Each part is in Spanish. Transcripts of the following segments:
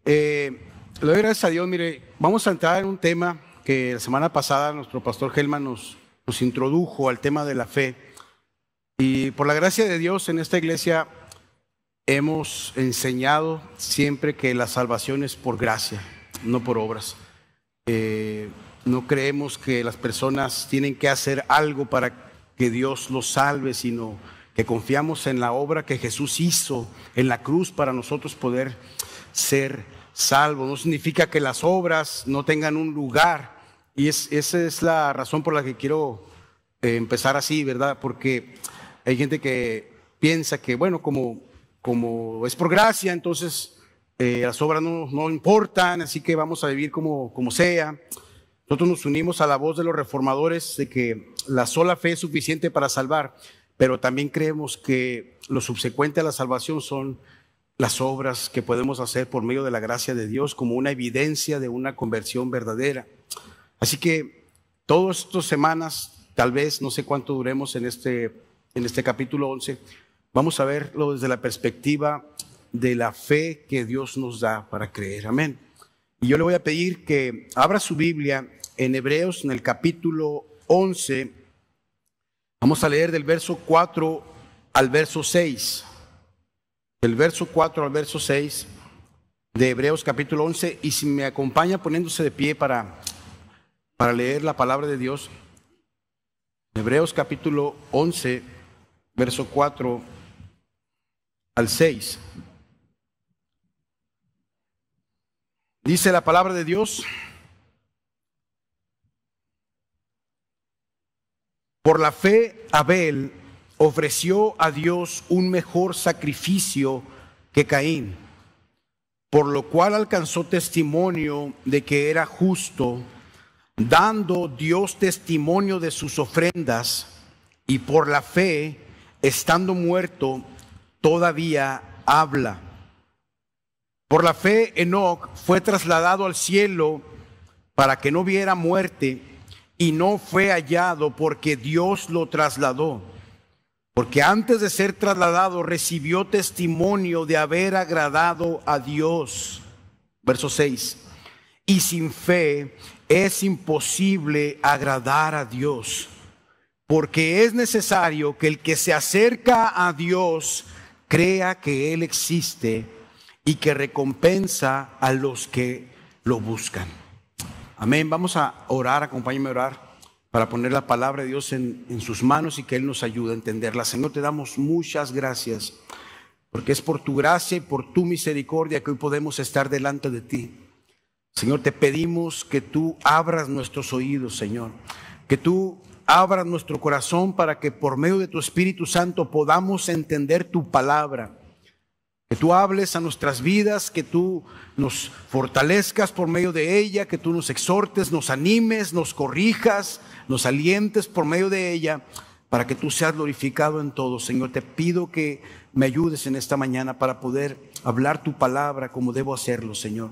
Le doy gracias a Dios. Mire, vamos a entrar en un tema que la semana pasada nuestro pastor Helman nos introdujo al tema de la fe. Y por la gracia de Dios en esta iglesia hemos enseñado siempre que la salvación es por gracia, no por obras. No creemos que las personas tienen que hacer algo para que Dios los salve, sino que confiamos en la obra que Jesús hizo en la cruz para nosotros poder ser salvos. No significa que las obras no tengan un lugar, y esa es la razón por la que quiero empezar así, ¿verdad? Porque hay gente que piensa que, bueno, como es por gracia, entonces las obras no importan, así que vamos a vivir como sea. Nosotros nos unimos a la voz de los reformadores de que la sola fe es suficiente para salvar, pero también creemos que lo subsecuente a la salvación son las obras que podemos hacer por medio de la gracia de Dios como una evidencia de una conversión verdadera. Así que todas estas semanas, tal vez no sé cuánto duremos en este capítulo 11, vamos a verlo desde la perspectiva de la fe que Dios nos da para creer. Amén. Y yo le voy a pedir que abra su Biblia en Hebreos, en el capítulo 11. Vamos a leer del verso 4 al verso 6. Del verso 4 al verso 6 de Hebreos capítulo 11. Y si me acompaña poniéndose de pie para leer la palabra de Dios. Hebreos capítulo 11, verso 4 al 6. Dice la palabra de Dios: por la fe Abel ofreció a Dios un mejor sacrificio que Caín, por lo cual alcanzó testimonio de que era justo, dando Dios testimonio de sus ofrendas, y por la fe, estando muerto, todavía habla. Por la fe Enoc fue trasladado al cielo para que no viera muerte, y no fue hallado porque Dios lo trasladó. Porque antes de ser trasladado recibió testimonio de haber agradado a Dios. Verso 6. Y sin fe es imposible agradar a Dios, porque es necesario que el que se acerca a Dios crea que Él existe y que recompensa a los que lo buscan. Amén. Vamos a orar, acompáñame a orar para poner la palabra de Dios en sus manos y que Él nos ayude a entenderla. Señor, te damos muchas gracias, porque es por tu gracia y por tu misericordia que hoy podemos estar delante de ti. Señor, te pedimos que tú abras nuestros oídos, Señor, que tú abras nuestro corazón para que por medio de tu Espíritu Santo podamos entender tu palabra. Que tú hables a nuestras vidas, que tú nos fortalezcas por medio de ella, que tú nos exhortes, nos animes, nos corrijas, nos alientes por medio de ella, para que tú seas glorificado en todo. Señor, te pido que me ayudes en esta mañana para poder hablar tu palabra como debo hacerlo, Señor.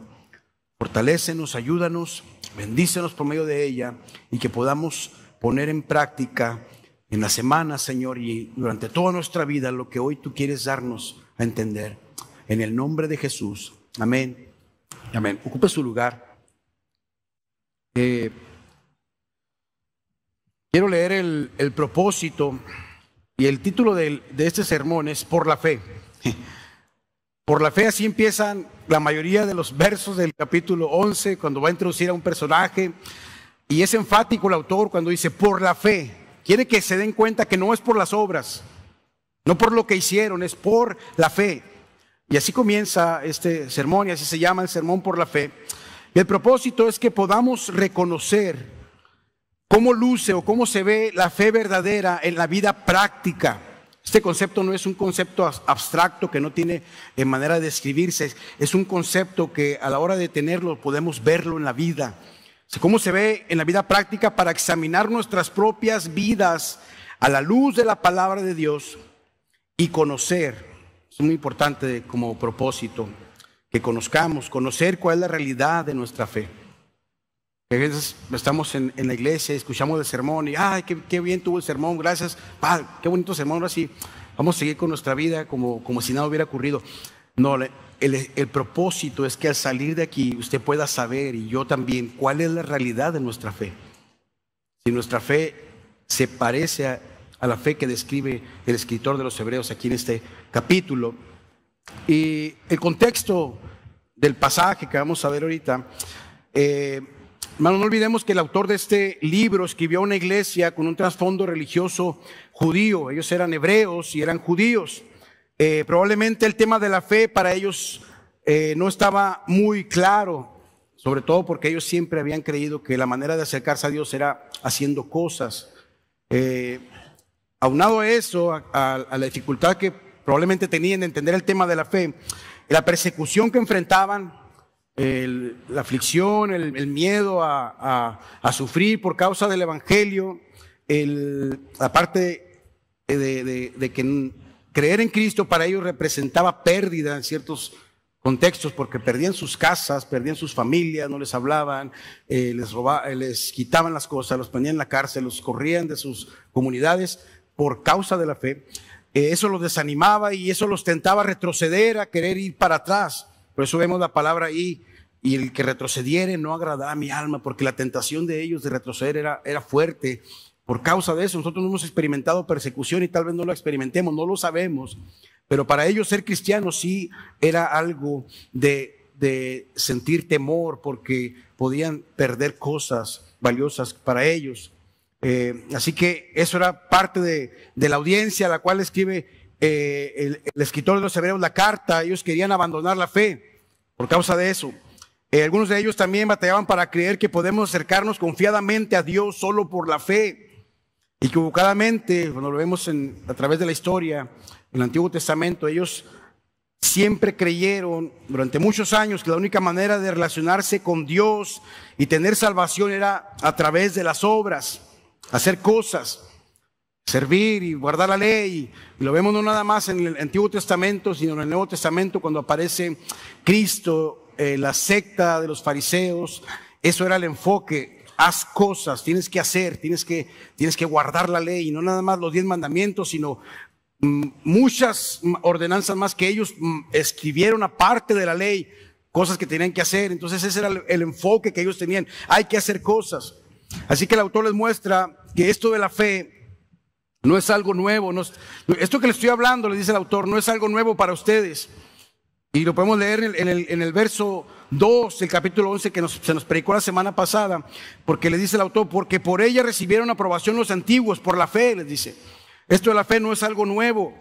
Fortalécenos, ayúdanos, bendícenos por medio de ella y que podamos poner en práctica en la semana, Señor, y durante toda nuestra vida lo que hoy tú quieres darnos a entender. En el nombre de Jesús. Amén. Amén. Ocupe su lugar. Quiero leer el propósito y el título de este sermón es Por la fe. Por la fe, así empiezan la mayoría de los versos del capítulo 11, cuando va a introducir a un personaje. Y es enfático el autor cuando dice por la fe. Quiere que se den cuenta que no es por las obras, no por lo que hicieron, es por la fe. Y así comienza este sermón y así se llama el sermón por la fe. Y el propósito es que podamos reconocer cómo luce o cómo se ve la fe verdadera en la vida práctica. Este concepto no es un concepto abstracto que no tiene manera de describirse. Es un concepto que a la hora de tenerlo podemos verlo en la vida. Cómo se ve en la vida práctica para examinar nuestras propias vidas a la luz de la palabra de Dios y conocer. Es muy importante como propósito que conocer cuál es la realidad de nuestra fe. A veces estamos en la iglesia y escuchamos el sermón y ¡ay, qué bien tuvo el sermón! Gracias, qué bonito sermón, ahora sí, vamos a seguir con nuestra vida como si nada hubiera ocurrido. No, el propósito es que al salir de aquí usted pueda saber, y yo también, cuál es la realidad de nuestra fe. Si nuestra fe se parece a la fe que describe el escritor de los Hebreos aquí en este capítulo. Y el contexto del pasaje que vamos a ver ahorita, hermano, no olvidemos que el autor de este libro escribió a una iglesia con un trasfondo religioso judío. Ellos eran hebreos y eran judíos. Probablemente el tema de la fe para ellos no estaba muy claro, sobre todo porque ellos siempre habían creído que la manera de acercarse a Dios era haciendo cosas. Aunado a eso, a la dificultad que probablemente tenían de entender el tema de la fe, la persecución que enfrentaban, la aflicción, el miedo a sufrir por causa del evangelio, la parte de que creer en Cristo para ellos representaba pérdida en ciertos contextos, porque perdían sus casas, perdían sus familias, no les hablaban, les quitaban las cosas, los ponían en la cárcel, los corrían de sus comunidades por causa de la fe. Eso los desanimaba y eso los tentaba a retroceder, a querer ir para atrás. Por eso vemos la palabra ahí: y el que retrocediere no agradará a mi alma, porque la tentación de ellos de retroceder era fuerte. Por causa de eso, nosotros no hemos experimentado persecución y tal vez no lo experimentemos, no lo sabemos, pero para ellos ser cristianos sí era algo de sentir temor, porque podían perder cosas valiosas para ellos. Así que eso era parte de la audiencia a la cual escribe el escritor de los Hebreos la carta. Ellos querían abandonar la fe por causa de eso. Algunos de ellos también batallaban para creer que podemos acercarnos confiadamente a Dios solo por la fe. Equivocadamente, cuando lo vemos a través de la historia, en el Antiguo Testamento, ellos siempre creyeron durante muchos años que la única manera de relacionarse con Dios y tener salvación era a través de las obras, hacer cosas, servir y guardar la ley. Y lo vemos no nada más en el Antiguo Testamento, sino en el Nuevo Testamento, cuando aparece Cristo, la secta de los fariseos. Eso era el enfoque: haz cosas, tienes que hacer, tienes que guardar la ley, y no nada más los 10 mandamientos, sino muchas ordenanzas más que ellos escribieron aparte de la ley, cosas que tenían que hacer. Entonces ese era el enfoque que ellos tenían: hay que hacer cosas. Así que el autor les muestra que esto de la fe no es algo nuevo. Esto que les estoy hablando, le dice el autor, no es algo nuevo para ustedes. Y lo podemos leer en el verso 2 del capítulo 11 que se nos predicó la semana pasada, porque le dice el autor: porque por ella recibieron aprobación los antiguos, por la fe, les dice. Esto de la fe no es algo nuevo.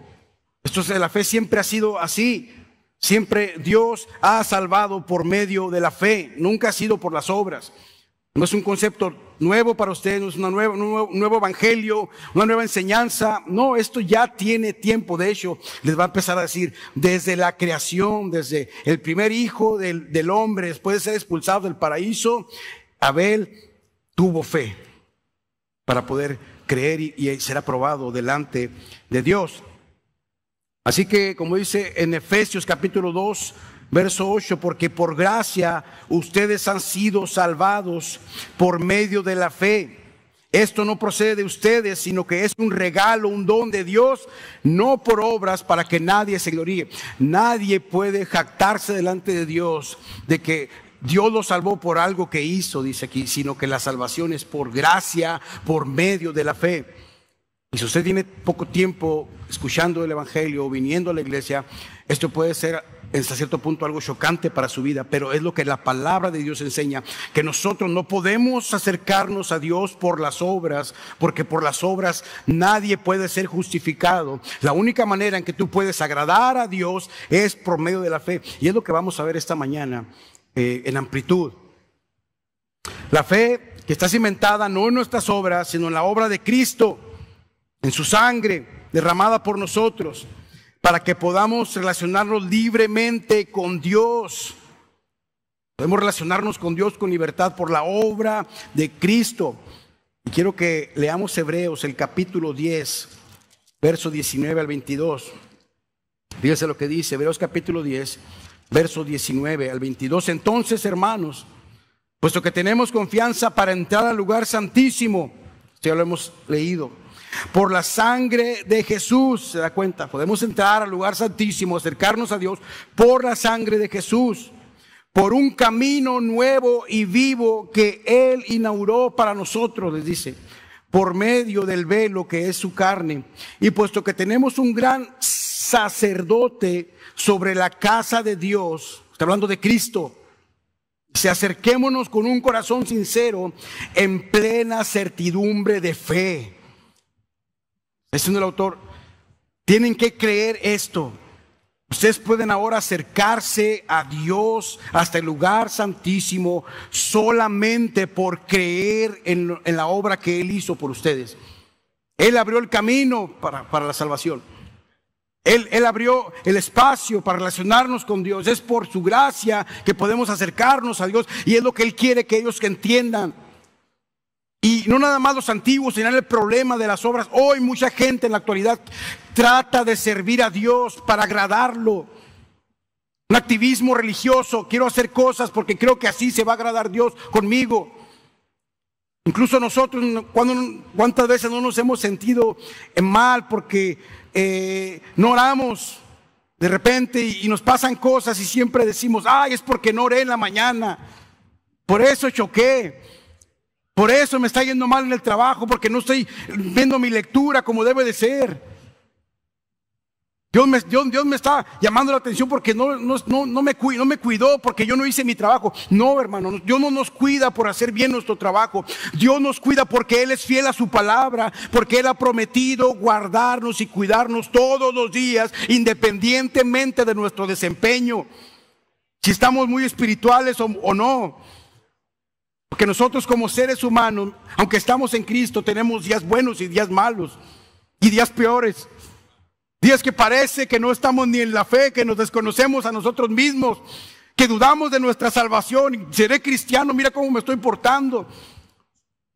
Esto de la fe siempre ha sido así. Siempre Dios ha salvado por medio de la fe, nunca ha sido por las obras. No es un concepto nuevo para ustedes, no es un nuevo evangelio, una nueva enseñanza. No, esto ya tiene tiempo. De hecho, les va a empezar a decir, desde la creación, desde el primer hijo del hombre, después de ser expulsado del paraíso, Abel tuvo fe para poder creer y ser aprobado delante de Dios. Así que, como dice en Efesios capítulo 2, verso 8, porque por gracia ustedes han sido salvados por medio de la fe. Esto no procede de ustedes, sino que es un regalo, un don de Dios, no por obras, para que nadie se gloríe. Nadie puede jactarse delante de Dios de que Dios lo salvó por algo que hizo, dice aquí, sino que la salvación es por gracia, por medio de la fe. Y si usted tiene poco tiempo escuchando el evangelio o viniendo a la iglesia, esto puede ser hasta cierto punto algo chocante para su vida, pero es lo que la palabra de Dios enseña, que nosotros no podemos acercarnos a Dios por las obras, porque por las obras nadie puede ser justificado. La única manera en que tú puedes agradar a Dios es por medio de la fe, y es lo que vamos a ver esta mañana en amplitud. La fe que está cimentada no en nuestras obras, sino en la obra de Cristo, en su sangre derramada por nosotros, para que podamos relacionarnos libremente con Dios. Podemos relacionarnos con Dios con libertad por la obra de Cristo. Y quiero que leamos Hebreos, el capítulo 10, verso 19 al 22. Fíjense lo que dice, Hebreos capítulo 10, verso 19 al 22. Entonces, hermanos, puesto que tenemos confianza para entrar al lugar santísimo, ya lo hemos leído, Por la sangre de Jesús, ¿se da cuenta? Podemos entrar al lugar santísimo, acercarnos a Dios por la sangre de Jesús, por un camino nuevo y vivo que Él inauguró para nosotros, les dice, por medio del velo que es su carne. Y puesto que tenemos un gran sacerdote sobre la casa de Dios, está hablando de Cristo, se acerquémonos con un corazón sincero en plena certidumbre de fe. Es el autor. Tienen que creer esto. Ustedes pueden ahora acercarse a Dios hasta el lugar santísimo solamente por creer en la obra que Él hizo por ustedes. Él abrió el camino para la salvación. Él abrió el espacio para relacionarnos con Dios. Es por su gracia que podemos acercarnos a Dios y es lo que Él quiere que ellos entiendan. Y no nada más los antiguos tenían el problema de las obras. Hoy mucha gente en la actualidad trata de servir a Dios para agradarlo. Un activismo religioso. Quiero hacer cosas porque creo que así se va a agradar Dios conmigo. Incluso nosotros, ¿cuántas veces no nos hemos sentido mal porque no oramos de repente y nos pasan cosas y siempre decimos, ay, es porque no oré en la mañana, por eso choqué, por eso me está yendo mal en el trabajo, porque no estoy viendo mi lectura como debe de ser. Dios me está llamando la atención porque no me cuidó, porque yo no hice mi trabajo. No, hermano, Dios no nos cuida por hacer bien nuestro trabajo. Dios nos cuida porque Él es fiel a su palabra, porque Él ha prometido guardarnos y cuidarnos todos los días, independientemente de nuestro desempeño, si estamos muy espirituales o no. Porque nosotros como seres humanos, aunque estamos en Cristo, tenemos días buenos y días malos y días peores. Días que parece que no estamos ni en la fe, que nos desconocemos a nosotros mismos, que dudamos de nuestra salvación. Seré cristiano, mira cómo me estoy portando.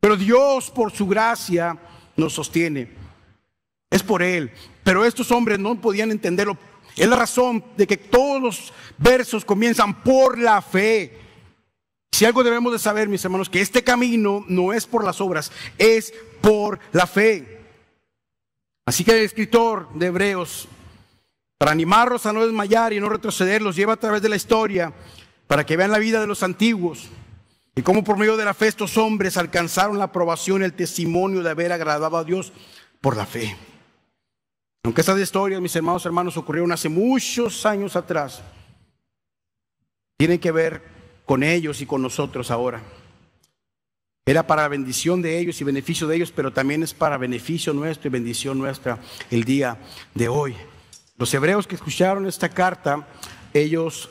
Pero Dios, por su gracia, nos sostiene. Es por Él. Pero estos hombres no podían entenderlo. Es la razón de que todos los versos comienzan por la fe. Si algo debemos de saber, mis hermanos, que este camino no es por las obras, es por la fe. Así que el escritor de Hebreos, para animarlos a no desmayar y no retroceder, los lleva a través de la historia para que vean la vida de los antiguos y cómo por medio de la fe estos hombres alcanzaron la aprobación y el testimonio de haber agradado a Dios por la fe. Aunque estas historias, mis hermanos, ocurrieron hace muchos años atrás, tienen que ver con ellos y con nosotros ahora. Era para bendición de ellos y beneficio de ellos, pero también es para beneficio nuestro y bendición nuestra el día de hoy. Los hebreos que escucharon esta carta, ellos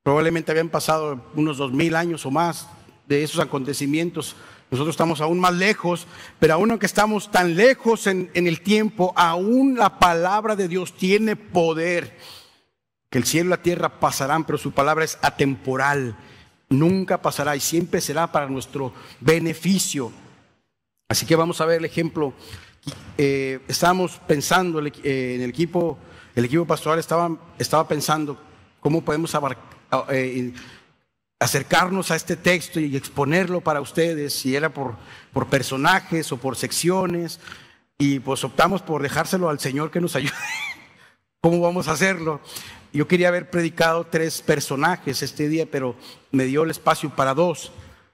probablemente habían pasado unos 2000 años o más de esos acontecimientos. Nosotros estamos aún más lejos, pero aún aunque estamos tan lejos en el tiempo, aún la palabra de Dios tiene poder. Que el cielo y la tierra pasarán, pero su palabra es atemporal. Nunca pasará y siempre será para nuestro beneficio. Así que vamos a ver el ejemplo. Estábamos pensando en el equipo pastoral estaba pensando cómo podemos acercarnos a este texto y exponerlo para ustedes, si era por personajes o por secciones, y pues optamos por dejárselo al Señor que nos ayude. ¿Cómo vamos a hacerlo? Yo quería haber predicado 3 personajes este día, pero me dio el espacio para 2.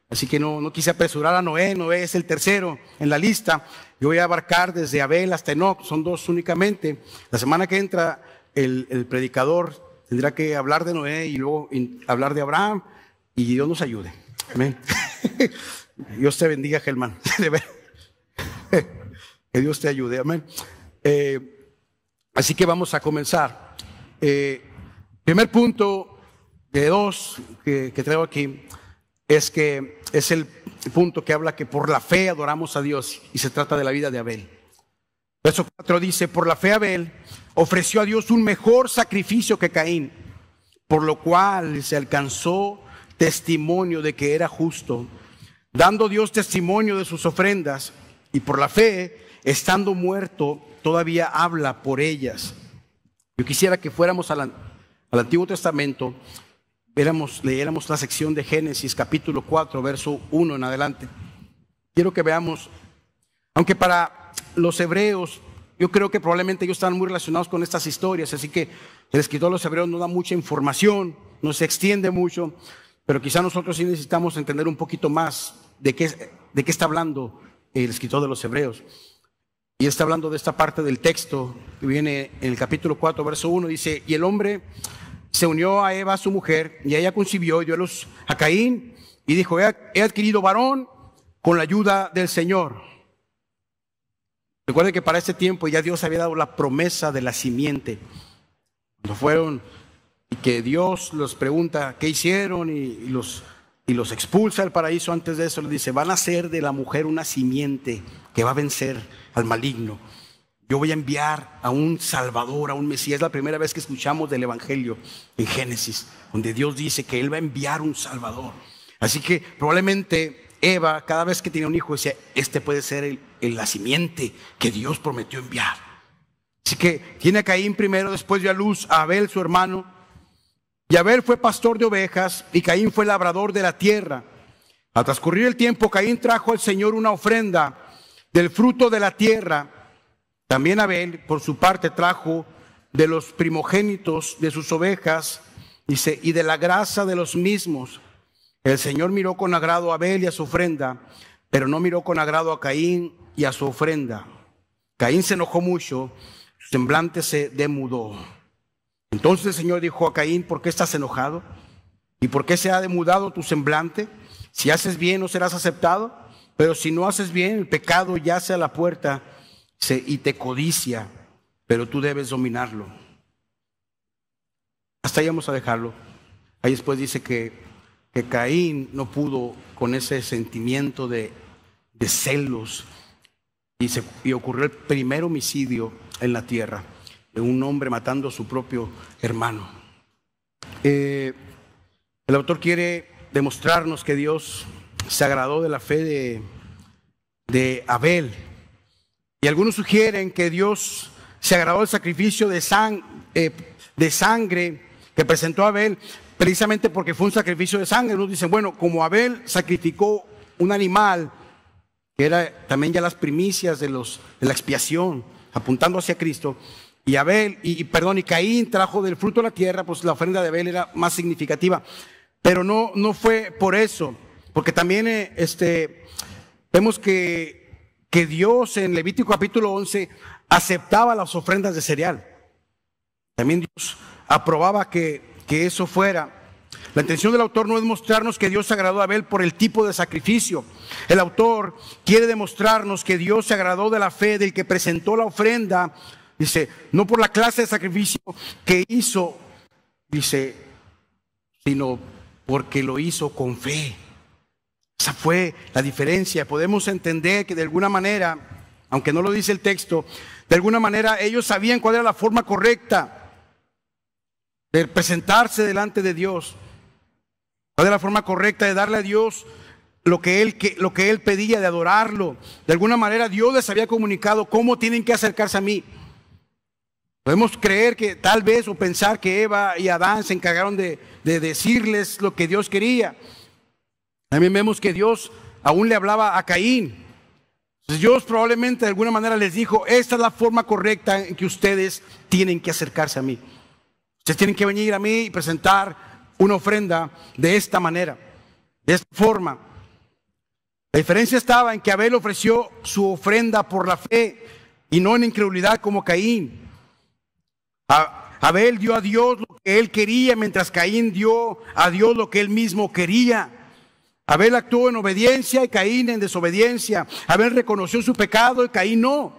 Así que no quise apresurar a Noé. Noé es el tercero en la lista. Yo voy a abarcar desde Abel hasta Enoc, son 2 únicamente. La semana que entra el predicador tendrá que hablar de Noé y luego hablar de Abraham, y Dios nos ayude. Amén. Dios te bendiga, Gelman. Que Dios te ayude. Amén. Así que vamos a comenzar. Primer punto de 2 que traigo aquí es que es el punto que habla que por la fe adoramos a Dios, y se trata de la vida de Abel. Verso 4 dice: por la fe Abel ofreció a Dios un mejor sacrificio que Caín, por lo cual se alcanzó testimonio de que era justo, dando Dios testimonio de sus ofrendas, y por la fe, estando muerto, todavía habla por ellas. Yo quisiera que fuéramos al Antiguo Testamento, leyéramos la sección de Génesis capítulo 4, verso 1 en adelante. Quiero que veamos, aunque para los hebreos, yo creo que probablemente ellos están muy relacionados con estas historias, así que el escritor de los hebreos no da mucha información, no se extiende mucho, pero quizá nosotros sí necesitamos entender un poquito más de qué está hablando el escritor de los hebreos. Y está hablando de esta parte del texto que viene en el capítulo 4, verso 1, dice: y el hombre se unió a Eva, su mujer, y ella concibió y dio a luz a Caín, y dijo: he adquirido varón con la ayuda del Señor. Recuerden que para ese tiempo ya Dios había dado la promesa de la simiente. Cuando fueron y que Dios los pregunta qué hicieron y los expulsa del paraíso, antes de eso les dice: van a hacer de la mujer una simiente que va a vencer al maligno. Yo voy a enviar a un Salvador, a un Mesías. Es la primera vez que escuchamos del Evangelio en Génesis, donde Dios dice que Él va a enviar un Salvador. Así que probablemente Eva, cada vez que tenía un hijo, decía: este puede ser la simiente que Dios prometió enviar. Así que tiene a Caín primero, después dio a luz a Abel, su hermano. Y Abel fue pastor de ovejas y Caín fue labrador de la tierra. Al transcurrir el tiempo, Caín trajo al Señor una ofrenda del fruto de la tierra. También Abel, por su parte, trajo de los primogénitos de sus ovejas, dice, y de la grasa de los mismos. El Señor miró con agrado a Abel y a su ofrenda, pero no miró con agrado a Caín y a su ofrenda. Caín se enojó mucho, su semblante se demudó. Entonces el Señor dijo a Caín: ¿por qué estás enojado? ¿Y por qué se ha demudado tu semblante? Si haces bien, no serás aceptado, pero si no haces bien, el pecado yace a la puerta y te codicia, pero tú debes dominarlo. Hasta ahí vamos a dejarlo. Ahí después dice que Caín no pudo con ese sentimiento de celos y ocurrió el primer homicidio en la tierra, de un hombre matando a su propio hermano. El autor quiere demostrarnos que Dios se agradó de la fe de Abel, y algunos sugieren que Dios se agradó del sacrificio de sangre que presentó Abel, precisamente porque fue un sacrificio de sangre. Nos dicen: bueno, como Abel sacrificó un animal, que era también ya las primicias de la expiación, apuntando hacia Cristo, y Caín trajo del fruto de la tierra, pues la ofrenda de Abel era más significativa. Pero no fue por eso, porque también vemos que Dios en Levítico capítulo 11 aceptaba las ofrendas de cereal. También Dios aprobaba que eso fuera. La intención del autor no es mostrarnos que Dios se agradó a Abel por el tipo de sacrificio. El autor quiere demostrarnos que Dios se agradó de la fe del que presentó la ofrenda, dice, no por la clase de sacrificio que hizo, dice, sino porque lo hizo con fe. Esa fue la diferencia. Podemos entender que de alguna manera, aunque no lo dice el texto, de alguna manera ellos sabían cuál era la forma correcta de presentarse delante de Dios, cuál era la forma correcta de darle a Dios lo que él pedía, de adorarlo. De alguna manera Dios les había comunicado cómo tienen que acercarse a mí. Podemos creer que tal vez, o pensar que Eva y Adán se encargaron de decirles lo que Dios quería. También vemos que Dios aún le hablaba a Caín. Entonces Dios probablemente de alguna manera les dijo: esta es la forma correcta en que ustedes tienen que acercarse a mí. Ustedes tienen que venir a mí y presentar una ofrenda de esta manera, de esta forma. La diferencia estaba en que Abel ofreció su ofrenda por la fe y no en incredulidad como Caín. Abel dio a Dios lo que él quería, mientras Caín dio a Dios lo que él mismo quería. Abel actuó en obediencia y Caín en desobediencia. Abel reconoció su pecado y Caín no.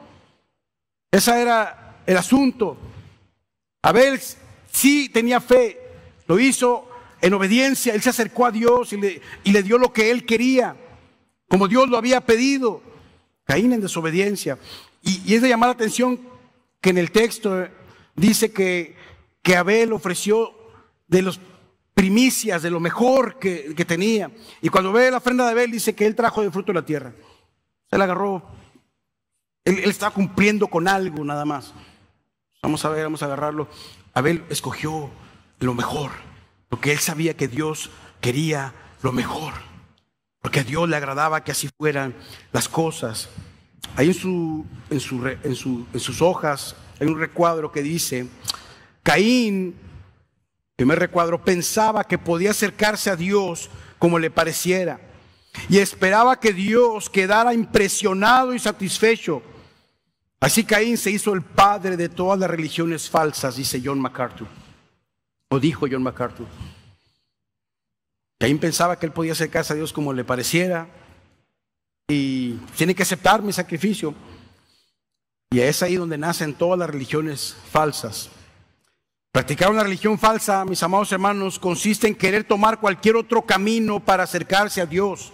Ese era el asunto. Abel sí tenía fe, lo hizo en obediencia. Él se acercó a Dios y le dio lo que él quería, como Dios lo había pedido. Caín en desobediencia. Y es de llamar la atención que en el texto dice que Abel ofreció de los primicias, de lo mejor que tenía. Y cuando ve la ofrenda de Abel, dice que él trajo del fruto de la tierra. Se la agarró. Él estaba cumpliendo con algo nada más. Vamos a ver, vamos a agarrarlo. Abel escogió lo mejor, porque él sabía que Dios quería lo mejor, porque a Dios le agradaba que así fueran las cosas. ahí en sus hojas hay un recuadro que dice: Caín, primer recuadro, pensaba que podía acercarse a Dios como le pareciera y esperaba que Dios quedara impresionado y satisfecho. Así Caín se hizo el padre de todas las religiones falsas, dice John MacArthur, o dijo John MacArthur. Caín pensaba que él podía acercarse a Dios como le pareciera y tiene que aceptar mi sacrificio. Y es ahí donde nacen todas las religiones falsas. Practicar una religión falsa, mis amados hermanos, consiste en querer tomar cualquier otro camino para acercarse a Dios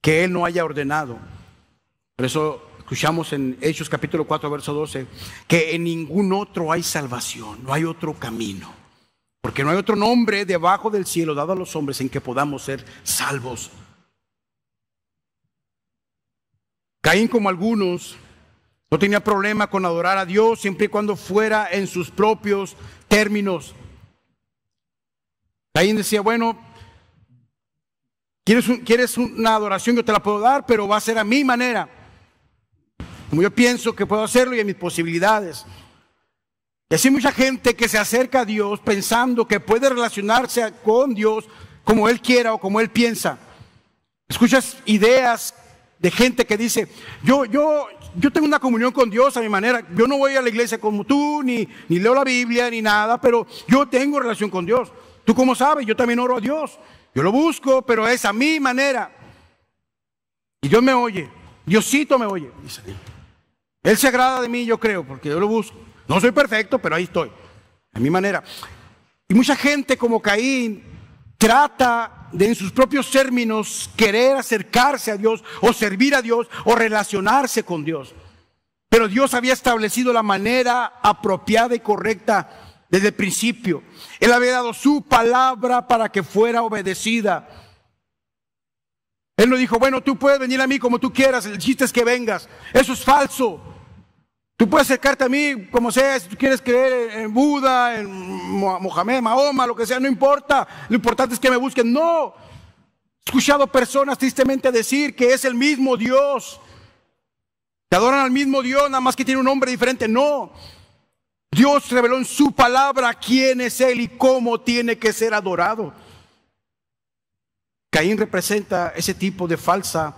que Él no haya ordenado. Por eso escuchamos en Hechos capítulo 4, verso 12, que en ningún otro hay salvación, no hay otro camino. Porque no hay otro nombre debajo del cielo dado a los hombres en que podamos ser salvos. Caín, como algunos, no tenía problema con adorar a Dios siempre y cuando fuera en sus propios términos. Caín decía: bueno, ¿quieres una adoración? Yo te la puedo dar, pero va a ser a mi manera, como yo pienso que puedo hacerlo y en mis posibilidades. Y así mucha gente que se acerca a Dios pensando que puede relacionarse con Dios como Él quiera o como Él piensa. Escuchas ideas de gente que dice: yo tengo una comunión con Dios a mi manera. Yo no voy a la iglesia como tú, ni leo la Biblia, ni nada, pero yo tengo relación con Dios. ¿Tú cómo sabes? Yo también oro a Dios. Yo lo busco, pero es a mi manera. Y Dios me oye. Diosito me oye. Dice: Él se agrada de mí, yo creo, porque yo lo busco. No soy perfecto, pero ahí estoy, a mi manera. Y mucha gente como Caín trata de, en sus propios términos, querer acercarse a Dios o servir a Dios o relacionarse con Dios. Pero Dios había establecido la manera apropiada y correcta desde el principio. Él había dado su palabra para que fuera obedecida. Él no dijo: bueno, tú puedes venir a mí como tú quieras, el chiste es que vengas. Eso es falso. Tú puedes acercarte a mí como sea, si tú quieres creer en Buda, en Mohamed, Mahoma, lo que sea, no importa. Lo importante es que me busquen. No. He escuchado personas tristemente decir que es el mismo Dios, que adoran al mismo Dios, nada más que tiene un nombre diferente. No. Dios reveló en su palabra quién es Él y cómo tiene que ser adorado. Caín representa ese tipo de falsa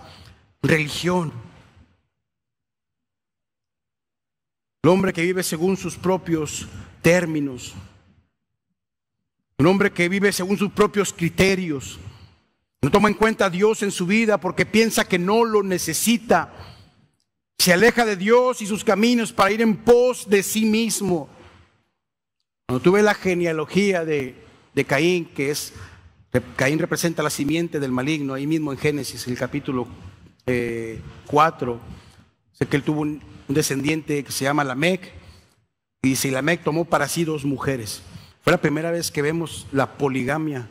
religión. El hombre que vive según sus propios términos. Un hombre que vive según sus propios criterios. No toma en cuenta a Dios en su vida porque piensa que no lo necesita. Se aleja de Dios y sus caminos para ir en pos de sí mismo. Cuando tú ves la genealogía de Caín, Caín representa la simiente del maligno, ahí mismo en Génesis, el capítulo 4, sé que él tuvo un descendiente que se llama Lamec, y dice: Lamec tomó para sí 2 mujeres. Fue la primera vez que vemos la poligamia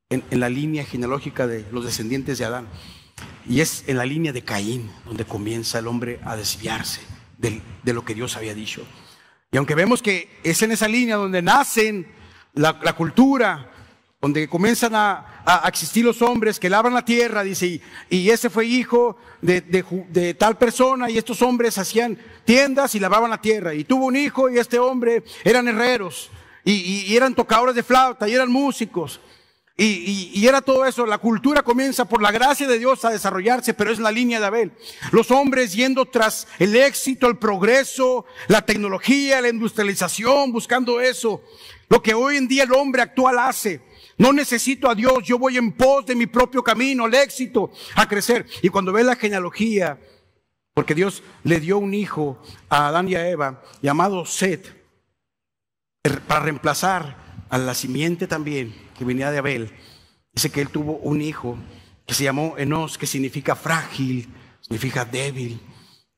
en la línea genealógica de los descendientes de Adán. Y es en la línea de Caín donde comienza el hombre a desviarse de lo que Dios había dicho. Y aunque vemos que es en esa línea donde nacen la cultura, donde comienzan a existir los hombres que labran la tierra, dice, y ese fue hijo de tal persona, y estos hombres hacían tiendas y lavaban la tierra, y tuvo un hijo, y este hombre eran herreros, y eran tocadores de flauta, y eran músicos, y era todo eso. La cultura comienza por la gracia de Dios a desarrollarse, pero es la línea de Abel. Los hombres yendo tras el éxito, el progreso, la tecnología, la industrialización, buscando eso, lo que hoy en día el hombre actual hace. No necesito a Dios, yo voy en pos de mi propio camino, el éxito, a crecer. Y cuando ves la genealogía, porque Dios le dio un hijo a Adán y a Eva, llamado Set, para reemplazar a la simiente también, que venía de Abel. Dice que él tuvo un hijo que se llamó Enos, que significa frágil, significa débil.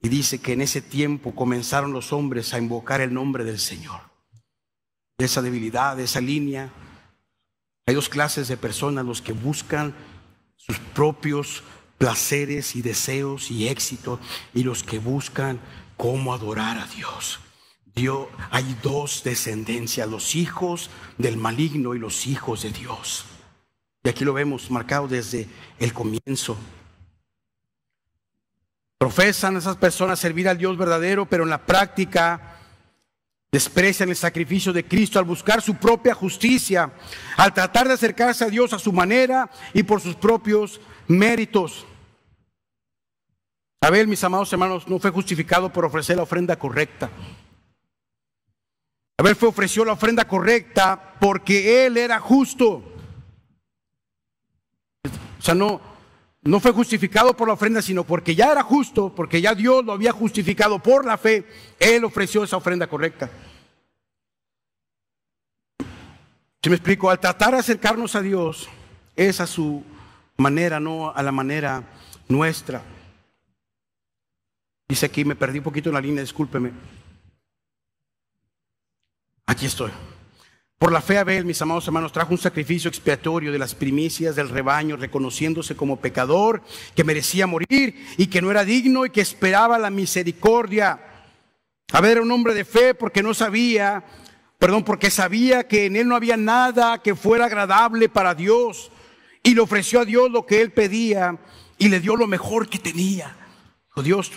Y dice que en ese tiempo comenzaron los hombres a invocar el nombre del Señor. De esa debilidad, de esa línea, hay 2 clases de personas: los que buscan sus propios placeres y deseos y éxito, y los que buscan cómo adorar a Dios. Hay 2 descendencias: los hijos del maligno y los hijos de Dios. Y aquí lo vemos marcado desde el comienzo. Profesan esas personas servir al Dios verdadero, pero en la práctica desprecian el sacrificio de Cristo al buscar su propia justicia, al tratar de acercarse a Dios a su manera y por sus propios méritos. Abel, mis amados hermanos, no fue justificado por ofrecer la ofrenda correcta. Abel ofreció la ofrenda correcta porque él era justo. O sea, no fue justificado por la ofrenda, sino porque ya era justo, porque ya Dios lo había justificado por la fe. Él ofreció esa ofrenda correcta. Si me explico, al tratar de acercarnos a Dios, es a su manera, no a la manera nuestra. Dice aquí, me perdí un poquito en la línea, discúlpeme. Aquí estoy. Por la fe Abel, mis amados hermanos, trajo un sacrificio expiatorio de las primicias del rebaño, reconociéndose como pecador, que merecía morir y que no era digno y que esperaba la misericordia. Abel era un hombre de fe porque porque sabía que en él no había nada que fuera agradable para Dios, y le ofreció a Dios lo que él pedía y le dio lo mejor que tenía. Dijo: Dios,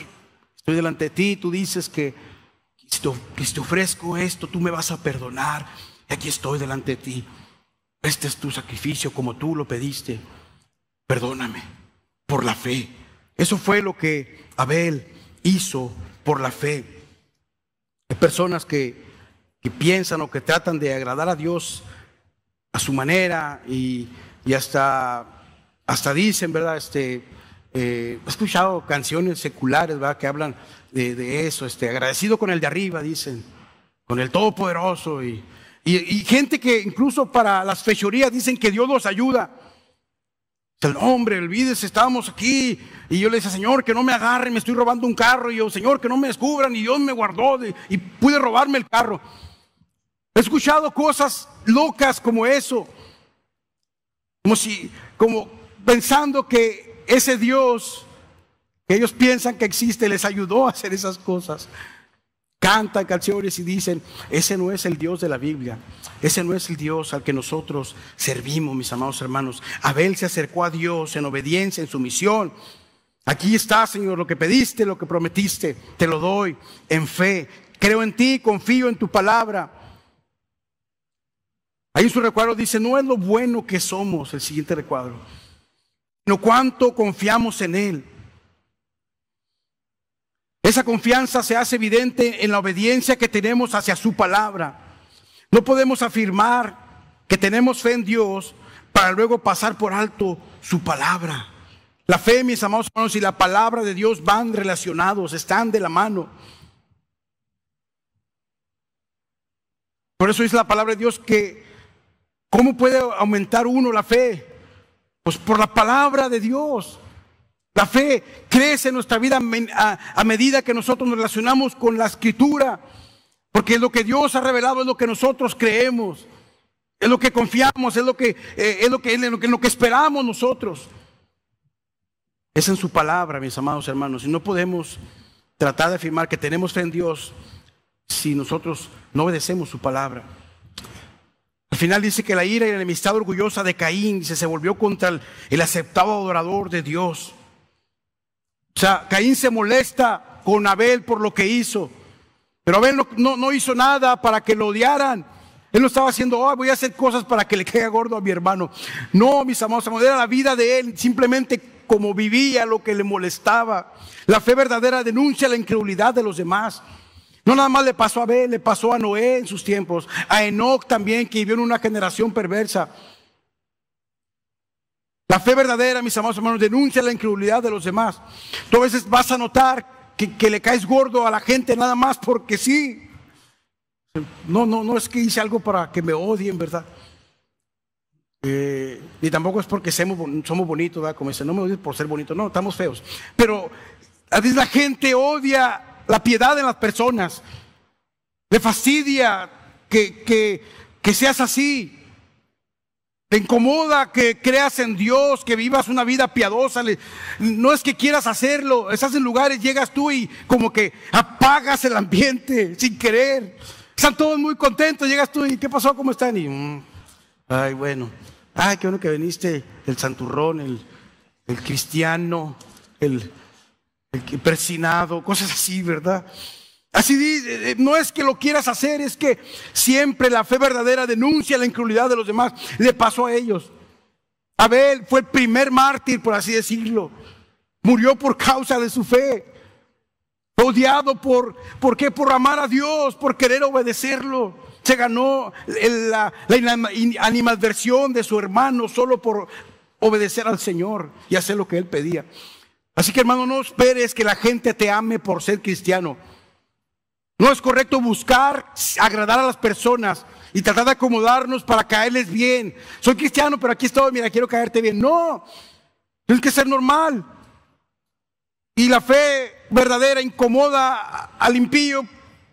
estoy delante de ti, tú dices que si te ofrezco esto, tú me vas a perdonar. Y aquí estoy delante de ti. Este es tu sacrificio como tú lo pediste. Perdóname por la fe. Eso fue lo que Abel hizo por la fe. Hay personas que piensan o que tratan de agradar a Dios a su manera y hasta dicen, ¿verdad? He escuchado canciones seculares, ¿verdad?, que hablan de eso, agradecido con el de arriba, dicen, con el Todopoderoso, y gente que incluso para las fechorías dicen que Dios los ayuda. El hombre, olvídese, estábamos aquí y yo le decía: Señor, que no me agarren, me estoy robando un carro, y yo: Señor, que no me descubran, y Dios me guardó y pude robarme el carro. He escuchado cosas locas como eso, como pensando que ese Dios que ellos piensan que existe les ayudó a hacer esas cosas. Cantan canciones y dicen: ese no es el Dios de la Biblia, ese no es el Dios al que nosotros servimos, mis amados hermanos. Abel se acercó a Dios en obediencia, en sumisión. Aquí está, Señor, lo que pediste, lo que prometiste, te lo doy en fe. Creo en ti, confío en tu palabra. Ahí en su recuadro dice: no es lo bueno que somos, el siguiente recuadro, sino cuánto confiamos en Él. Esa confianza se hace evidente en la obediencia que tenemos hacia su palabra. No podemos afirmar que tenemos fe en Dios para luego pasar por alto su palabra. La fe, mis amados hermanos, y la palabra de Dios van relacionados, están de la mano. Por eso dice la palabra de Dios que ¿cómo puede aumentar uno la fe? Pues por la palabra de Dios. La fe crece en nuestra vida a medida que nosotros nos relacionamos con la Escritura, porque lo que Dios ha revelado es lo que nosotros creemos, es lo que confiamos, es lo que esperamos nosotros. Es en su palabra, mis amados hermanos, y no podemos tratar de afirmar que tenemos fe en Dios si nosotros no obedecemos su palabra. Al final dice que la ira y la enemistad orgullosa de Caín se volvió contra el aceptado adorador de Dios. O sea, Caín se molesta con Abel por lo que hizo, pero Abel no hizo nada para que lo odiaran. Él no estaba haciendo: voy a hacer cosas para que le caiga gordo a mi hermano. No, mis amados, era la vida de él, simplemente como vivía, lo que le molestaba. La fe verdadera denuncia la incredulidad de los demás. No nada más le pasó a Abel, le pasó a Noé en sus tiempos, a Enoc también, que vivió en una generación perversa. La fe verdadera, mis amados hermanos, denuncia la incredulidad de los demás. Tú a veces vas a notar que le caes gordo a la gente nada más porque sí. No es que hice algo para que me odien, ¿verdad? Ni tampoco es porque somos bonitos, ¿verdad? Como dicen: no me odies por ser bonito. No, estamos feos. Pero a veces la gente odia la piedad en las personas. Le fastidia que seas así. Te incomoda que creas en Dios, que vivas una vida piadosa. No es que quieras hacerlo. Estás en lugares, llegas tú y como que apagas el ambiente sin querer. Están todos muy contentos, llegas tú y ¿qué pasó? ¿Cómo están? Y ay, bueno. Ay, qué bueno que viniste, el santurrón, el cristiano, persinado, cosas así, ¿verdad? Así no es que lo quieras hacer, es que siempre la fe verdadera denuncia la incredulidad de los demás. Le pasó a ellos. Abel fue el primer mártir, por así decirlo. Murió por causa de su fe. Odiado ¿por qué? Por amar a Dios, por querer obedecerlo. Se ganó la animadversión de su hermano solo por obedecer al Señor y hacer lo que Él pedía. Así que, hermano, no esperes que la gente te ame por ser cristiano. No es correcto buscar agradar a las personas y tratar de acomodarnos para caerles bien. Soy cristiano, pero aquí estoy, mira, quiero caerte bien. No, tienes que ser normal. Y la fe verdadera incomoda al impío,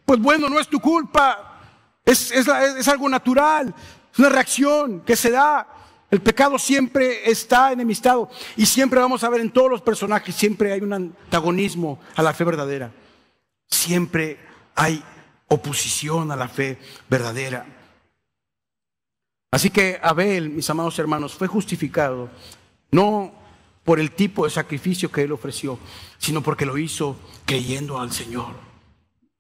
pues bueno, no es tu culpa. Es algo natural, es una reacción que se da. El pecado siempre está enemistado y siempre vamos a ver en todos los personajes, siempre hay un antagonismo a la fe verdadera. Siempre hay oposición a la fe verdadera. Así que Abel, mis amados hermanos, fue justificado no por el tipo de sacrificio que él ofreció, sino porque lo hizo creyendo al Señor.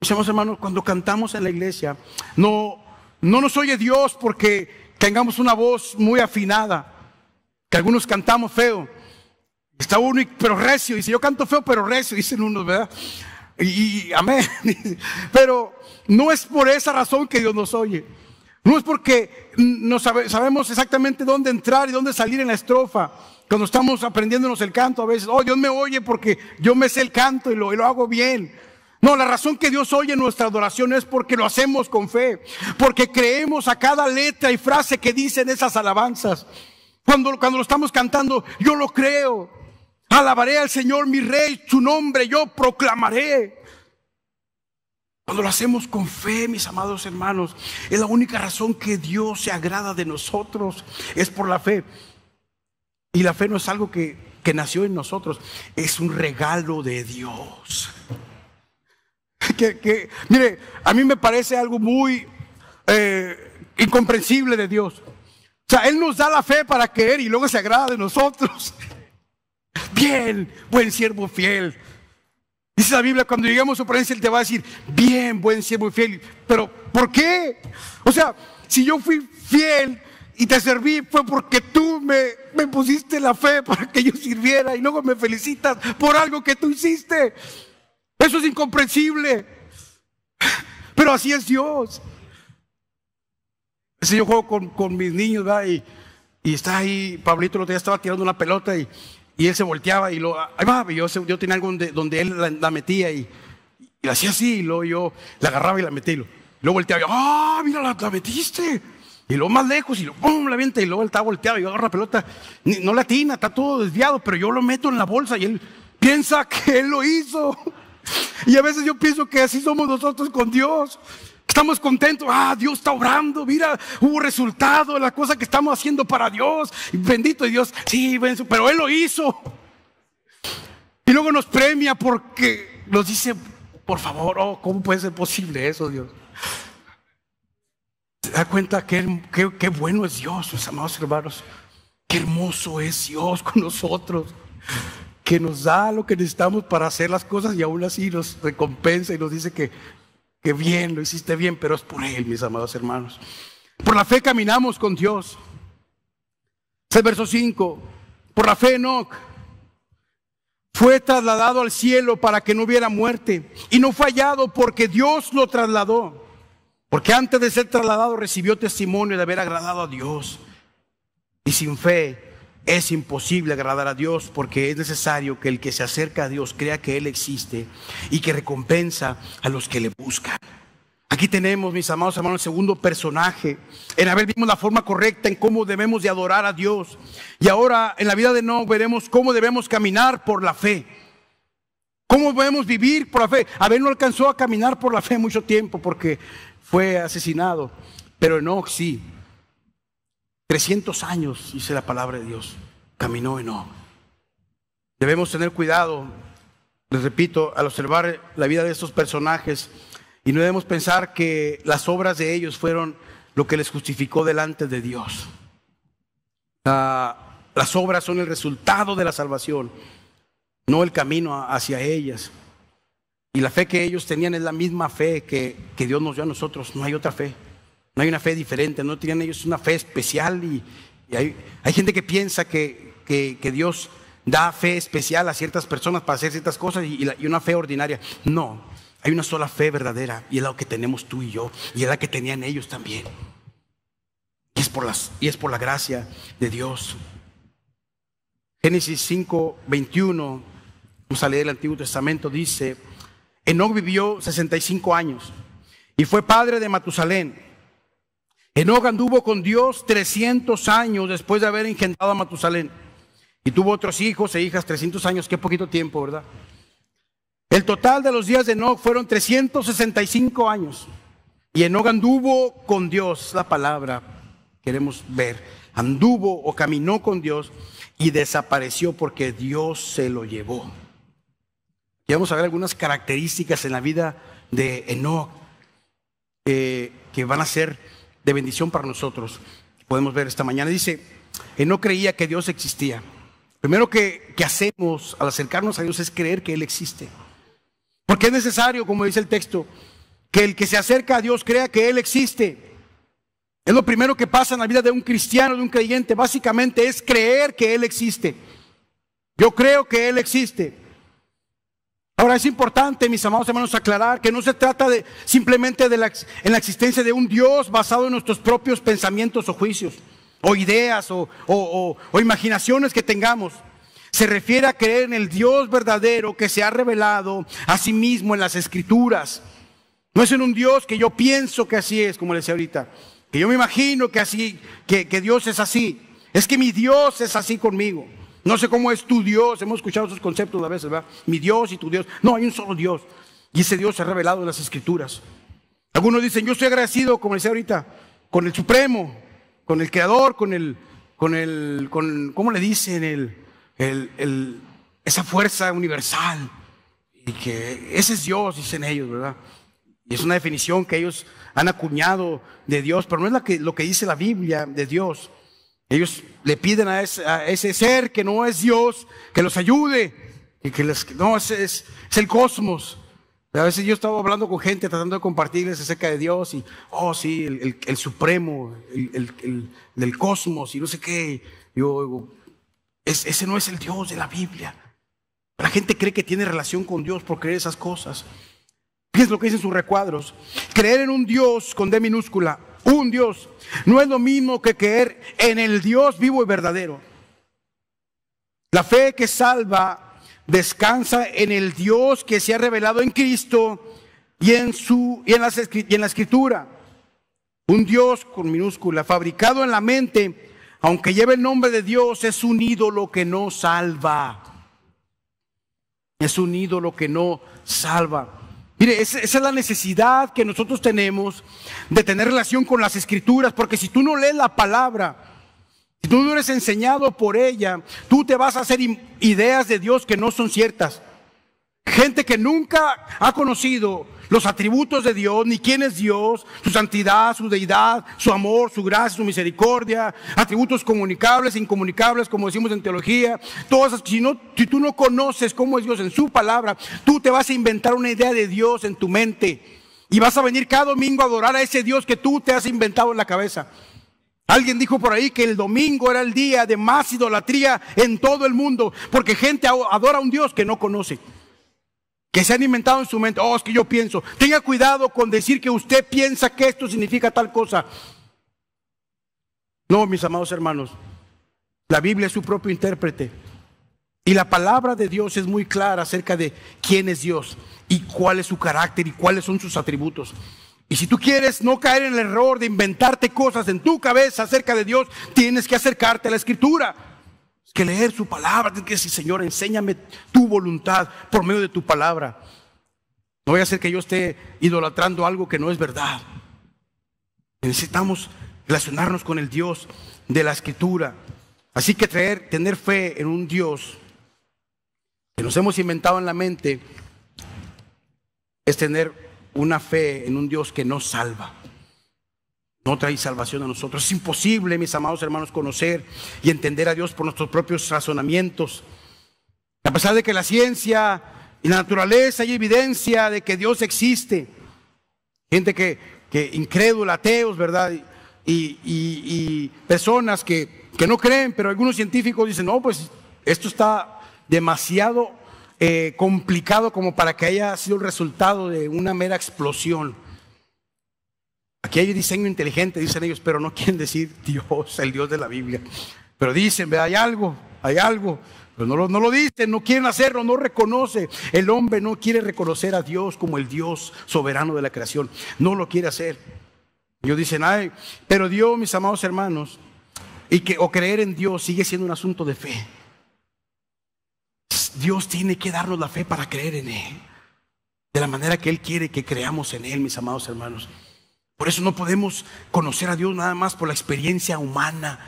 Mis amados hermanos, cuando cantamos en la iglesia, no nos oye Dios porque tengamos una voz muy afinada, que algunos cantamos feo. Está uno pero recio, dice, yo canto feo pero recio, dicen unos, ¿verdad? Y amén. Pero no es por esa razón que Dios nos oye. No es porque sabemos exactamente dónde entrar y dónde salir en la estrofa. Cuando estamos aprendiéndonos el canto a veces, Dios me oye porque yo me sé el canto y lo hago bien. No, la razón que Dios oye nuestra adoración es porque lo hacemos con fe, porque creemos a cada letra y frase que dicen esas alabanzas. Cuando lo estamos cantando, yo lo creo. Alabaré al Señor mi Rey, su nombre yo proclamaré. Cuando lo hacemos con fe, mis amados hermanos, es la única razón que Dios se agrada de nosotros, es por la fe. Y la fe no es algo que nació en nosotros, es un regalo de Dios. Mire, a mí me parece algo muy incomprensible de Dios. O sea, Él nos da la fe para creer y luego se agrada de nosotros. Bien, buen siervo fiel. Dice la Biblia, cuando lleguemos a su presencia, Él te va a decir, bien, buen siervo fiel. Pero, ¿por qué? O sea, si yo fui fiel y te serví, fue porque tú me pusiste la fe para que yo sirviera y luego me felicitas por algo que tú hiciste. Eso es incomprensible. Pero así es Dios. Si yo juego con mis niños, ¿verdad? Y está ahí, Pablito el otro día estaba tirando una pelota y él se volteaba y ahí va, yo tenía algo donde él la metía y la hacía así, y luego yo la agarraba y la metía y luego volteaba y yo, mira, la metiste. Y luego más lejos y luego ¡pum! La avienta y luego él está volteado y yo agarro la pelota, no la atina, está todo desviado, pero yo lo meto en la bolsa y él piensa que él lo hizo. Y a veces yo pienso que así somos nosotros con Dios. Estamos contentos, Dios está obrando, mira, hubo resultado de la cosa que estamos haciendo para Dios. Bendito Dios, sí, pero Él lo hizo. Y luego nos premia porque nos dice, por favor, ¿cómo puede ser posible eso, Dios? ¿Se da cuenta qué bueno es Dios, mis amados hermanos? Qué hermoso es Dios con nosotros, que nos da lo que necesitamos para hacer las cosas y aún así nos recompensa y nos dice que bien, lo hiciste bien, pero es por Él, mis amados hermanos. Por la fe caminamos con Dios. Es el verso 5. Por la fe Enoc fue trasladado al cielo para que no hubiera muerte y no fue hallado porque Dios lo trasladó. Porque antes de ser trasladado recibió testimonio de haber agradado a Dios. Y sin fe es imposible agradar a Dios, porque es necesario que el que se acerca a Dios crea que Él existe y que recompensa a los que le buscan. Aquí tenemos, mis amados hermanos, el segundo personaje. En Abel vimos la forma correcta en cómo debemos de adorar a Dios. Y ahora en la vida de Enoc veremos cómo debemos caminar por la fe. Cómo podemos vivir por la fe. Abel no alcanzó a caminar por la fe mucho tiempo porque fue asesinado, pero Enoc sí. 300 años, dice la palabra de Dios, caminó Enoc. Debemos tener cuidado, les repito, al observar la vida de estos personajes, y no debemos pensar que las obras de ellos fueron lo que les justificó delante de Dios. Las obras son el resultado de la salvación, no el camino hacia ellas. Y la fe que ellos tenían es la misma fe que Dios nos dio a nosotros. No hay otra fe, no hay una fe diferente. No tenían ellos una fe especial. Y hay gente que piensa que Dios da fe especial a ciertas personas para hacer ciertas cosas y una fe ordinaria. No, hay una sola fe verdadera, y es la que tenemos tú y yo, y es la que tenían ellos también. Y es por la gracia de Dios. Génesis 5:21, vamos a leer el Antiguo Testamento, dice: Enoc vivió 65 años y fue padre de Matusalén. Enoc anduvo con Dios 300 años después de haber engendrado a Matusalén, y tuvo otros hijos e hijas. 300 años, qué poquito tiempo, ¿verdad? El total de los días de Enoc fueron 365 años. Y Enoc anduvo con Dios, la palabra queremos ver. Anduvo o caminó con Dios y desapareció porque Dios se lo llevó. Y vamos a ver algunas características en la vida de Enoc que van a ser de bendición para nosotros. Podemos ver esta mañana. Dice: Enoc creía que Dios existía. Primero que hacemos al acercarnos a Dios es creer que Él existe. Porque es necesario, como dice el texto, que el que se acerca a Dios crea que Él existe. Es lo primero que pasa en la vida de un cristiano, de un creyente. Básicamente es creer que Él existe. Yo creo que Él existe. Ahora, es importante, mis amados hermanos, aclarar que no se trata simplemente en la existencia de un Dios basado en nuestros propios pensamientos o juicios, o ideas o imaginaciones que tengamos. Se refiere a creer en el Dios verdadero que se ha revelado a sí mismo en las Escrituras. No es en un Dios que yo pienso que así es, como les decía ahorita, que yo me imagino que así, que Dios es así. Es que mi Dios es así conmigo. No sé cómo es tu Dios. Hemos escuchado esos conceptos a veces, ¿verdad? Mi Dios y tu Dios. No, hay un solo Dios. Y ese Dios se ha revelado en las Escrituras. Algunos dicen: yo estoy agradecido, como decía ahorita, con el Supremo, con el Creador, con ¿cómo le dicen? Esa fuerza universal. Y que ese es Dios, dicen ellos, ¿verdad? Y es una definición que ellos han acuñado de Dios, pero no es lo que dice la Biblia de Dios. Ellos le piden a ese ser que no es Dios que los ayude, y no, es el cosmos. A veces yo estaba hablando con gente tratando de compartirles acerca de Dios y, oh sí, el Supremo, del cosmos y no sé qué. Yo digo, ese no es el Dios de la Biblia. La gente cree que tiene relación con Dios por creer esas cosas. Fíjense lo que dicen sus recuadros. Creer en un Dios con D minúscula, un Dios, no es lo mismo que creer en el Dios vivo y verdadero. La fe que salva descansa en el Dios que se ha revelado en Cristo y en la Escritura. Un Dios con minúscula, fabricado en la mente, aunque lleve el nombre de Dios, es un ídolo que no salva. Es un ídolo que no salva. Mire, esa es la necesidad que nosotros tenemos de tener relación con las Escrituras, porque si tú no lees la palabra, si tú no eres enseñado por ella, tú te vas a hacer ideas de Dios que no son ciertas. Gente que nunca ha conocido los atributos de Dios, ni quién es Dios, su santidad, su deidad, su amor, su gracia, su misericordia, atributos comunicables e incomunicables, como decimos en teología. Todas esas, si tú no conoces cómo es Dios en su palabra, tú te vas a inventar una idea de Dios en tu mente y vas a venir cada domingo a adorar a ese Dios que tú te has inventado en la cabeza. Alguien dijo por ahí que el domingo era el día de más idolatría en todo el mundo, porque gente adora a un Dios que no conoce, que se han inventado en su mente. Oh, es que yo pienso. Tenga cuidado con decir que usted piensa que esto significa tal cosa. No, mis amados hermanos, la Biblia es su propio intérprete. Y la palabra de Dios es muy clara acerca de quién es Dios y cuál es su carácter y cuáles son sus atributos. Y si tú quieres no caer en el error de inventarte cosas en tu cabeza acerca de Dios, tienes que acercarte a la Escritura. Es que leer su palabra, tienes que decir: Señor, enséñame tu voluntad por medio de tu palabra. No voy a hacer que yo esté idolatrando algo que no es verdad. Necesitamos relacionarnos con el Dios de la Escritura. Así que tener fe en un Dios que nos hemos inventado en la mente es tener una fe en un Dios que no salva. No trae salvación a nosotros. Es imposible, mis amados hermanos, conocer y entender a Dios por nuestros propios razonamientos. La pesar de que la ciencia y la naturaleza hay evidencia de que Dios existe. Gente que incrédula, ateos, ¿verdad? Y personas que no creen, pero algunos científicos dicen, no, pues esto está demasiado complicado como para que haya sido el resultado de una mera explosión. Aquí hay diseño inteligente, dicen ellos, pero no quieren decir Dios, el Dios de la Biblia. Pero dicen, hay algo, pero no lo dicen, no quieren hacerlo, no reconoce. El hombre no quiere reconocer a Dios como el Dios soberano de la creación, no lo quiere hacer. Ellos dicen, pero Dios, mis amados hermanos, o creer en Dios sigue siendo un asunto de fe. Dios tiene que darnos la fe para creer en Él, de la manera que Él quiere que creamos en Él, mis amados hermanos. Por eso no podemos conocer a Dios nada más por la experiencia humana,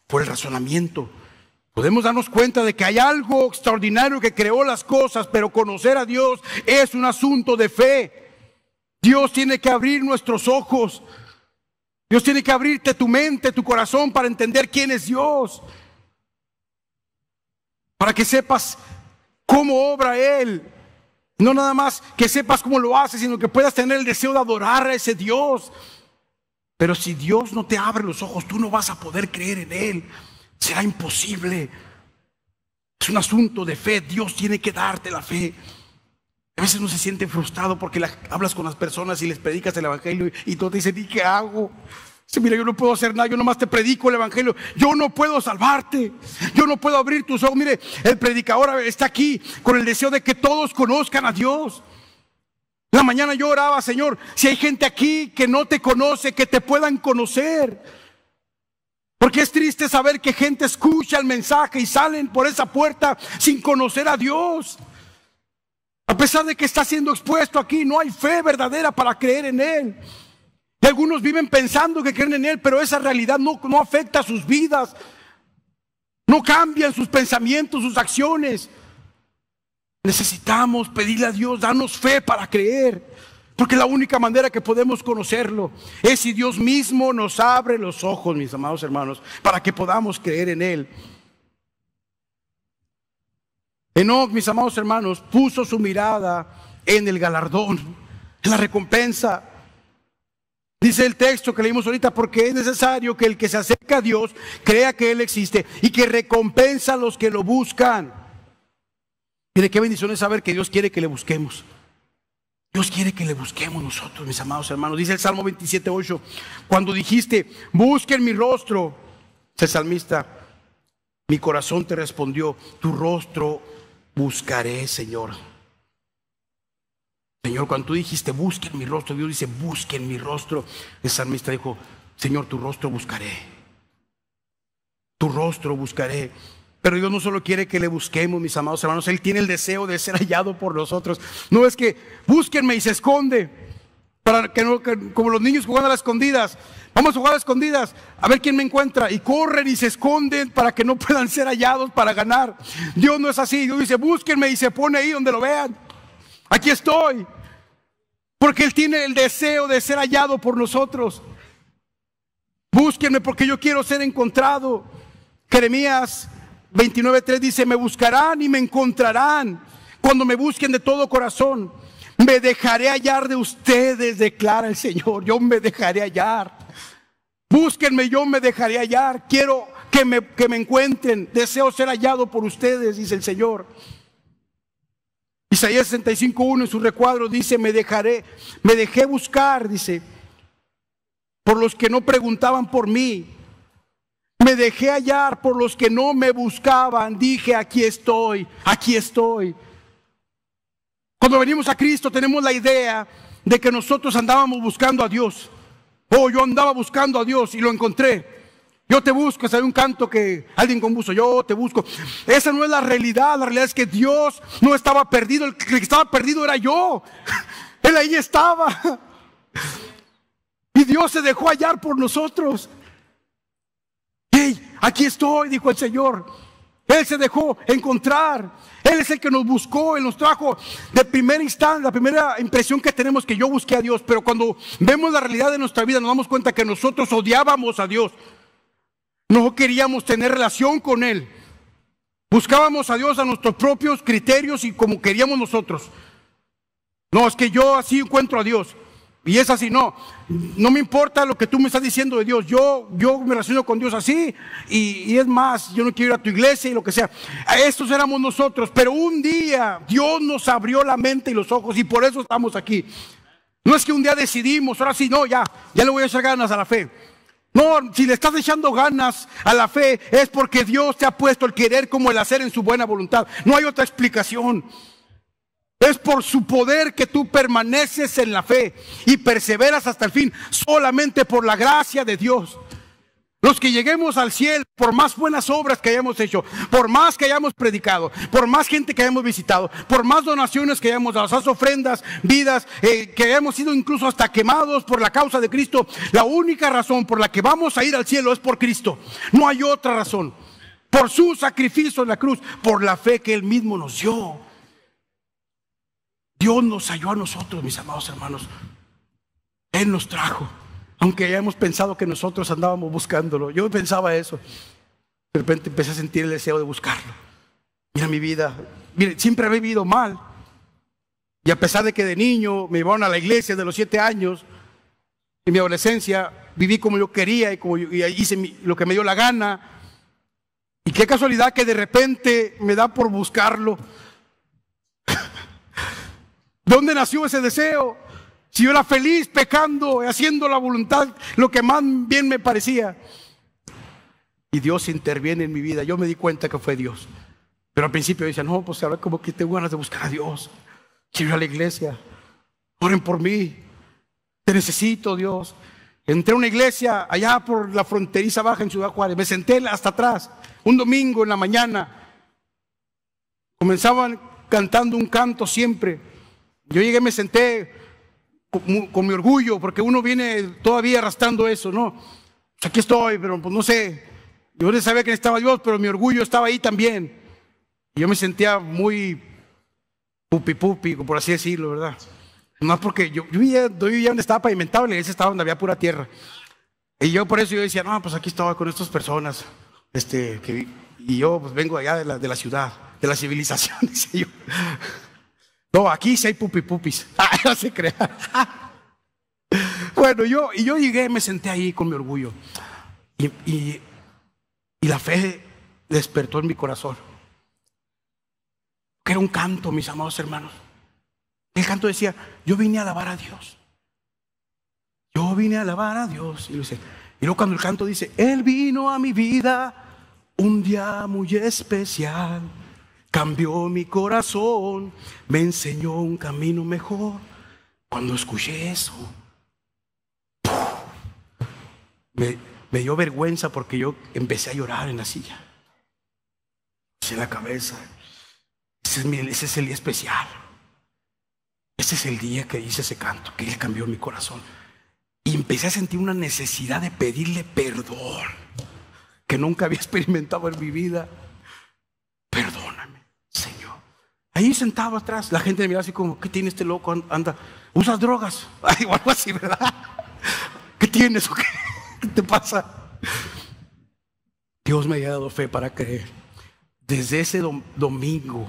por el razonamiento. Podemos darnos cuenta de que hay algo extraordinario que creó las cosas, pero conocer a Dios es un asunto de fe. Dios tiene que abrir nuestros ojos. Dios tiene que abrirte tu mente, tu corazón para entender quién es Dios. Para que sepas cómo obra Él. No nada más que sepas cómo lo hace, sino que puedas tener el deseo de adorar a ese Dios. Pero si Dios no te abre los ojos, tú no vas a poder creer en Él. Será imposible. Es un asunto de fe. Dios tiene que darte la fe. A veces uno se siente frustrado porque hablas con las personas y les predicas el evangelio y todos te dicen, ¿y qué hago? Dice, mira, yo no puedo hacer nada, yo nomás te predico el evangelio. Yo no puedo salvarte. Yo no puedo abrir tus ojos. Mire, el predicador está aquí con el deseo de que todos conozcan a Dios. La mañana yo oraba, Señor, si hay gente aquí que no te conoce, que te puedan conocer. Porque es triste saber que gente escucha el mensaje y salen por esa puerta sin conocer a Dios. A pesar de que está siendo expuesto aquí, no hay fe verdadera para creer en Él. Y algunos viven pensando que creen en Él, pero esa realidad no afecta a sus vidas. No cambian sus pensamientos, sus acciones. Necesitamos pedirle a Dios, darnos fe para creer. Porque la única manera que podemos conocerlo es si Dios mismo nos abre los ojos, mis amados hermanos, para que podamos creer en Él. Enoc, mis amados hermanos, puso su mirada en el galardón, en la recompensa. Dice el texto que leímos ahorita, porque es necesario que el que se acerca a Dios crea que Él existe y que recompensa a los que lo buscan. Mire, qué bendición es saber que Dios quiere que le busquemos. Dios quiere que le busquemos nosotros, mis amados hermanos. Dice el Salmo 27:8, cuando dijiste, busquen mi rostro, dice el salmista, mi corazón te respondió, tu rostro buscaré, Señor. Señor, cuando tú dijiste, busquen mi rostro, Dios dice, busquen mi rostro. El salmista dijo, Señor, tu rostro buscaré. Tu rostro buscaré. Pero Dios no solo quiere que le busquemos, mis amados hermanos, Él tiene el deseo de ser hallado por nosotros. No es que búsquenme y se esconde, para que no, como los niños jugando a las escondidas. Vamos a jugar a las escondidas, a ver quién me encuentra. Y corren y se esconden para que no puedan ser hallados para ganar. Dios no es así. Dios dice, búsquenme, y se pone ahí donde lo vean. Aquí estoy. Porque Él tiene el deseo de ser hallado por nosotros. Búsquenme porque yo quiero ser encontrado. Jeremías 29:3 dice, me buscarán y me encontrarán cuando me busquen de todo corazón. Me dejaré hallar de ustedes, declara el Señor. Yo me dejaré hallar. Búsquenme, yo me dejaré hallar. Quiero que me encuentren. Deseo ser hallado por ustedes, dice el Señor. Isaías 65:1 en su recuadro dice, me dejé buscar, dice, por los que no preguntaban por mí. Me dejé hallar por los que no me buscaban. Dije, aquí estoy, aquí estoy. Cuando venimos a Cristo tenemos la idea de que nosotros andábamos buscando a Dios. Oh, yo andaba buscando a Dios y lo encontré. Yo te busco, hay un canto que alguien compuso, yo te busco. Esa no es la realidad es que Dios no estaba perdido, el que estaba perdido era yo. Él ahí estaba. Y Dios se dejó hallar por nosotros. Hey, aquí estoy, dijo el Señor. Él se dejó encontrar. Él es el que nos buscó, Él nos trajo de primera instancia, la primera impresión que tenemos que yo busqué a Dios. Pero cuando vemos la realidad de nuestra vida nos damos cuenta que nosotros odiábamos a Dios. No queríamos tener relación con Él. Buscábamos a Dios a nuestros propios criterios y como queríamos nosotros. No, es que yo así encuentro a Dios. Y es así, no me importa lo que tú me estás diciendo de Dios. Yo me relaciono con Dios así. Y es más, yo no quiero ir a tu iglesia y lo que sea. Estos éramos nosotros. Pero un día Dios nos abrió la mente y los ojos y por eso estamos aquí. No es que un día decidimos, ahora sí, no, ya le voy a echar ganas a la fe. No, si le estás echando ganas a la fe es porque Dios te ha puesto el querer como el hacer en su buena voluntad. No hay otra explicación. Es por su poder que tú permaneces en la fe y perseveras hasta el fin, solamente por la gracia de Dios. Los que lleguemos al cielo, por más buenas obras que hayamos hecho, por más que hayamos predicado, por más gente que hayamos visitado, por más donaciones que hayamos dado, esas ofrendas, vidas, que hayamos sido incluso hasta quemados por la causa de Cristo, la única razón por la que vamos a ir al cielo es por Cristo. No hay otra razón. Por su sacrificio en la cruz, por la fe que Él mismo nos dio. Dios nos halló a nosotros, mis amados hermanos. Él nos trajo. Aunque hayamos pensado que nosotros andábamos buscándolo. Yo pensaba eso. De repente empecé a sentir el deseo de buscarlo. Mira mi vida. Mire, siempre he vivido mal. Y a pesar de que de niño me llevaron a la iglesia de los 7 años, en mi adolescencia viví como yo quería y hice lo que me dio la gana. Y qué casualidad que de repente me da por buscarlo. ¿De dónde nació ese deseo? Si yo era feliz pecando, haciendo la voluntad, lo que más bien me parecía. Y Dios interviene en mi vida. Yo me di cuenta que fue Dios. Pero al principio decía, no, pues ahora como que tengo ganas de buscar a Dios. Quiero ir a la iglesia. Oren por mí. Te necesito, Dios. Entré a una iglesia allá por la fronteriza baja en Ciudad Juárez. Me senté hasta atrás. Un domingo en la mañana. Comenzaban cantando un canto siempre. Yo llegué, me senté con mi orgullo, porque uno viene todavía arrastrando eso, ¿no? Pues aquí estoy, pero pues no sé. Yo no sabía que estaba Dios, pero mi orgullo estaba ahí también. Y yo me sentía muy pupi, por así decirlo, ¿verdad? No porque yo vivía donde estaba pavimentado, la iglesia estaba donde había pura tierra. Y yo por eso yo decía, no, pues aquí estaba con estas personas. Y yo pues vengo allá de la ciudad, de la civilización, dice yo. No, aquí sí hay pupis. No se crea. Bueno, yo llegué, me senté ahí con mi orgullo. Y la fe despertó en mi corazón. Que era un canto, mis amados hermanos. El canto decía, yo vine a alabar a Dios. Yo vine a alabar a Dios. Y luego cuando el canto dice, Él vino a mi vida un día muy especial. Cambió mi corazón, me enseñó un camino mejor. Cuando escuché eso, me dio vergüenza porque yo empecé a llorar en la silla. En la cabeza. Ese es el día especial. Ese es el día que hice ese canto, que Él cambió mi corazón. Y empecé a sentir una necesidad de pedirle perdón que nunca había experimentado en mi vida. Perdóname, Señor. Ahí sentado atrás, la gente me miraba así como, ¿qué tiene este loco? Anda, ¿usas drogas? Ay, o algo así, ¿verdad? ¿Qué tienes o qué? ¿Qué te pasa? Dios me ha dado fe para creer. Desde ese domingo,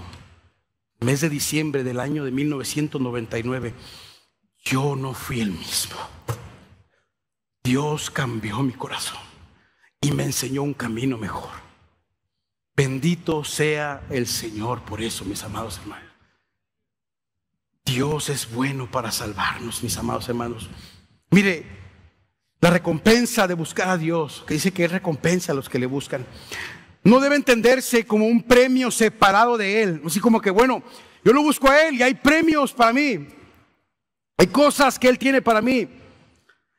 mes de diciembre del año de 1999, yo no fui el mismo. Dios cambió mi corazón y me enseñó un camino mejor. Bendito sea el Señor por eso, mis amados hermanos. Dios es bueno para salvarnos, mis amados hermanos. Mire, la recompensa de buscar a Dios, que dice que es recompensa a los que le buscan, no debe entenderse como un premio separado de Él. Así como que, bueno, yo lo busco a Él y hay premios para mí. Hay cosas que Él tiene para mí.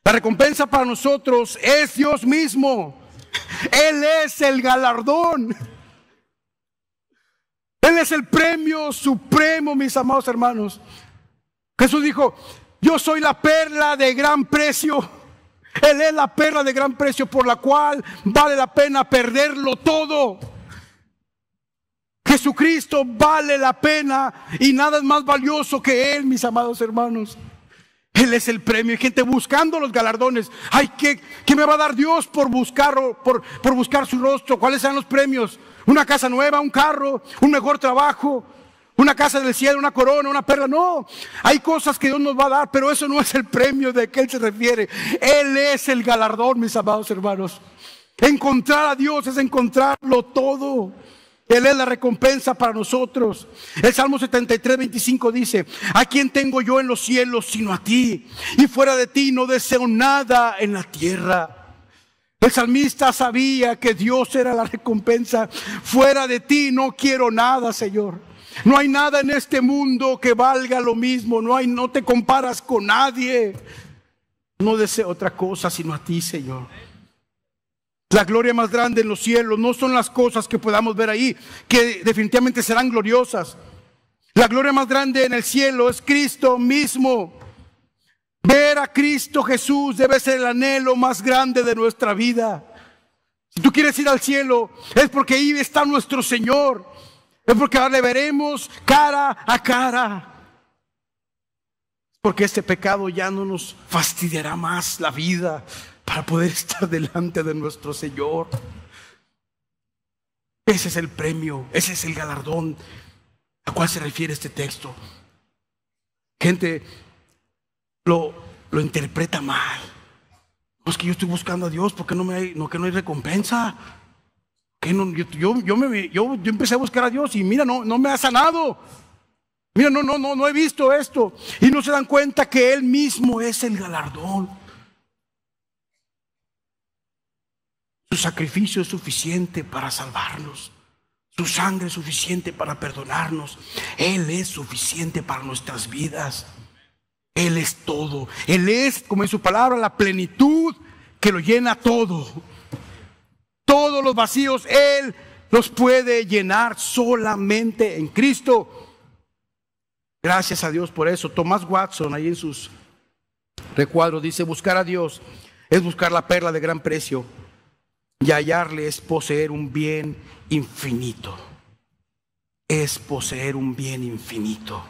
La recompensa para nosotros es Dios mismo. Él es el galardón. Él es el premio supremo, mis amados hermanos. Jesús dijo, yo soy la perla de gran precio. Él es la perla de gran precio por la cual vale la pena perderlo todo. Jesucristo vale la pena y nada es más valioso que Él, mis amados hermanos. Él es el premio. Hay gente buscando los galardones. Ay, ¿qué me va a dar Dios por buscar su rostro? ¿Cuáles serán los premios? Una casa nueva, un carro, un mejor trabajo, una casa del cielo, una corona, una perla. No, hay cosas que Dios nos va a dar, pero eso no es el premio de que Él se refiere. Él es el galardón, mis amados hermanos. Encontrar a Dios es encontrarlo todo. Él es la recompensa para nosotros. El Salmo 73, 25 dice: ¿a quién tengo yo en los cielos sino a ti? Y fuera de ti no deseo nada en la tierra. El salmista sabía que Dios era la recompensa. Fuera de ti no quiero nada, Señor. No hay nada en este mundo que valga lo mismo. No te comparas con nadie. No deseo otra cosa sino a ti, Señor. La gloria más grande en los cielos no son las cosas que podamos ver ahí, que definitivamente serán gloriosas. La gloria más grande en el cielo es Cristo mismo. Ver a Cristo Jesús debe ser el anhelo más grande de nuestra vida. Si tú quieres ir al cielo, es porque ahí está nuestro Señor. Es porque ahora le veremos cara a cara. Porque este pecado ya no nos fastidiará más la vida para poder estar delante de nuestro Señor. Ese es el premio, ese es el galardón a cuál se refiere este texto. Gente lo interpreta mal. No, es que yo estoy buscando a Dios porque no hay recompensa. Que no, yo empecé a buscar a Dios y mira, no me ha sanado. Mira, no he visto esto. Y no se dan cuenta que Él mismo es el galardón. Su sacrificio es suficiente para salvarnos. Su sangre es suficiente para perdonarnos. Él es suficiente para nuestras vidas. Él es todo. Él es, como en su palabra, la plenitud que lo llena todo. Todos los vacíos Él los puede llenar solamente en Cristo. Gracias a Dios por eso. Thomas Watson, ahí en sus recuadros, dice: buscar a Dios es buscar la perla de gran precio. Y hallarle es poseer un bien infinito. Es poseer un bien infinito.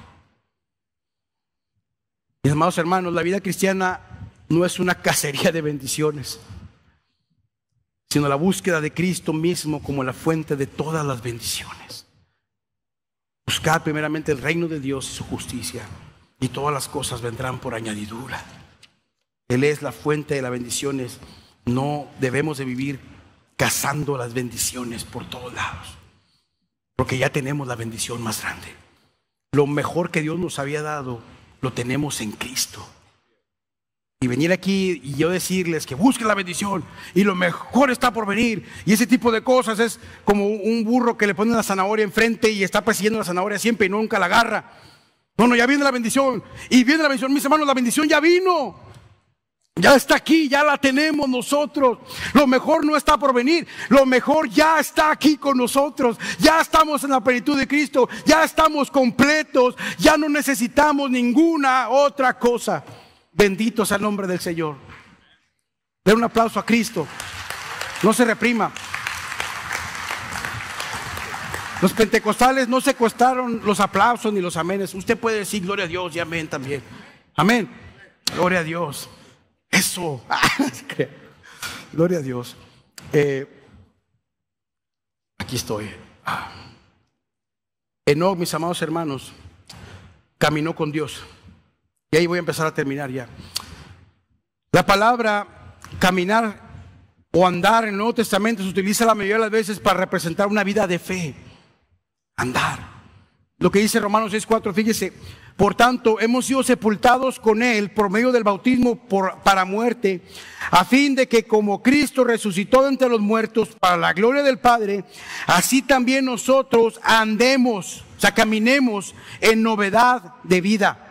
Mis amados hermanos, la vida cristiana no es una cacería de bendiciones, sino la búsqueda de Cristo mismo como la fuente de todas las bendiciones. Buscar primeramente el reino de Dios y su justicia, y todas las cosas vendrán por añadidura. Él es la fuente de las bendiciones. No debemos de vivir cazando las bendiciones por todos lados, porque ya tenemos la bendición más grande. Lo mejor que Dios nos había dado lo tenemos en Cristo. Y venir aquí y yo decirles que busquen la bendición y lo mejor está por venir y ese tipo de cosas es como un burro que le pone la zanahoria enfrente y está persiguiendo la zanahoria siempre y nunca la agarra. No, ya viene la bendición. Y viene la bendición, mis hermanos, la bendición ya vino. Ya está aquí, ya la tenemos nosotros. Lo mejor no está por venir, lo mejor ya está aquí con nosotros. Ya estamos en la plenitud de Cristo, ya estamos completos, ya no necesitamos ninguna otra cosa. Bendito sea el nombre del Señor. Den un aplauso a Cristo. No se reprima. Los pentecostales no secuestraron los aplausos ni los amenes. Usted puede decir gloria a Dios y amén también. Amén. Gloria a Dios. Eso. Gloria a Dios. Aquí estoy. Enoc, mis amados hermanos, caminó con Dios. Y ahí voy a empezar a terminar ya. La palabra caminar o andar en el Nuevo Testamento se utiliza la mayoría de las veces para representar una vida de fe. Andar. Lo que dice Romanos 6:4, fíjese: por tanto, hemos sido sepultados con Él por medio del bautismo para muerte, a fin de que como Cristo resucitó de entre los muertos para la gloria del Padre, así también nosotros andemos, o sea, caminemos en novedad de vida.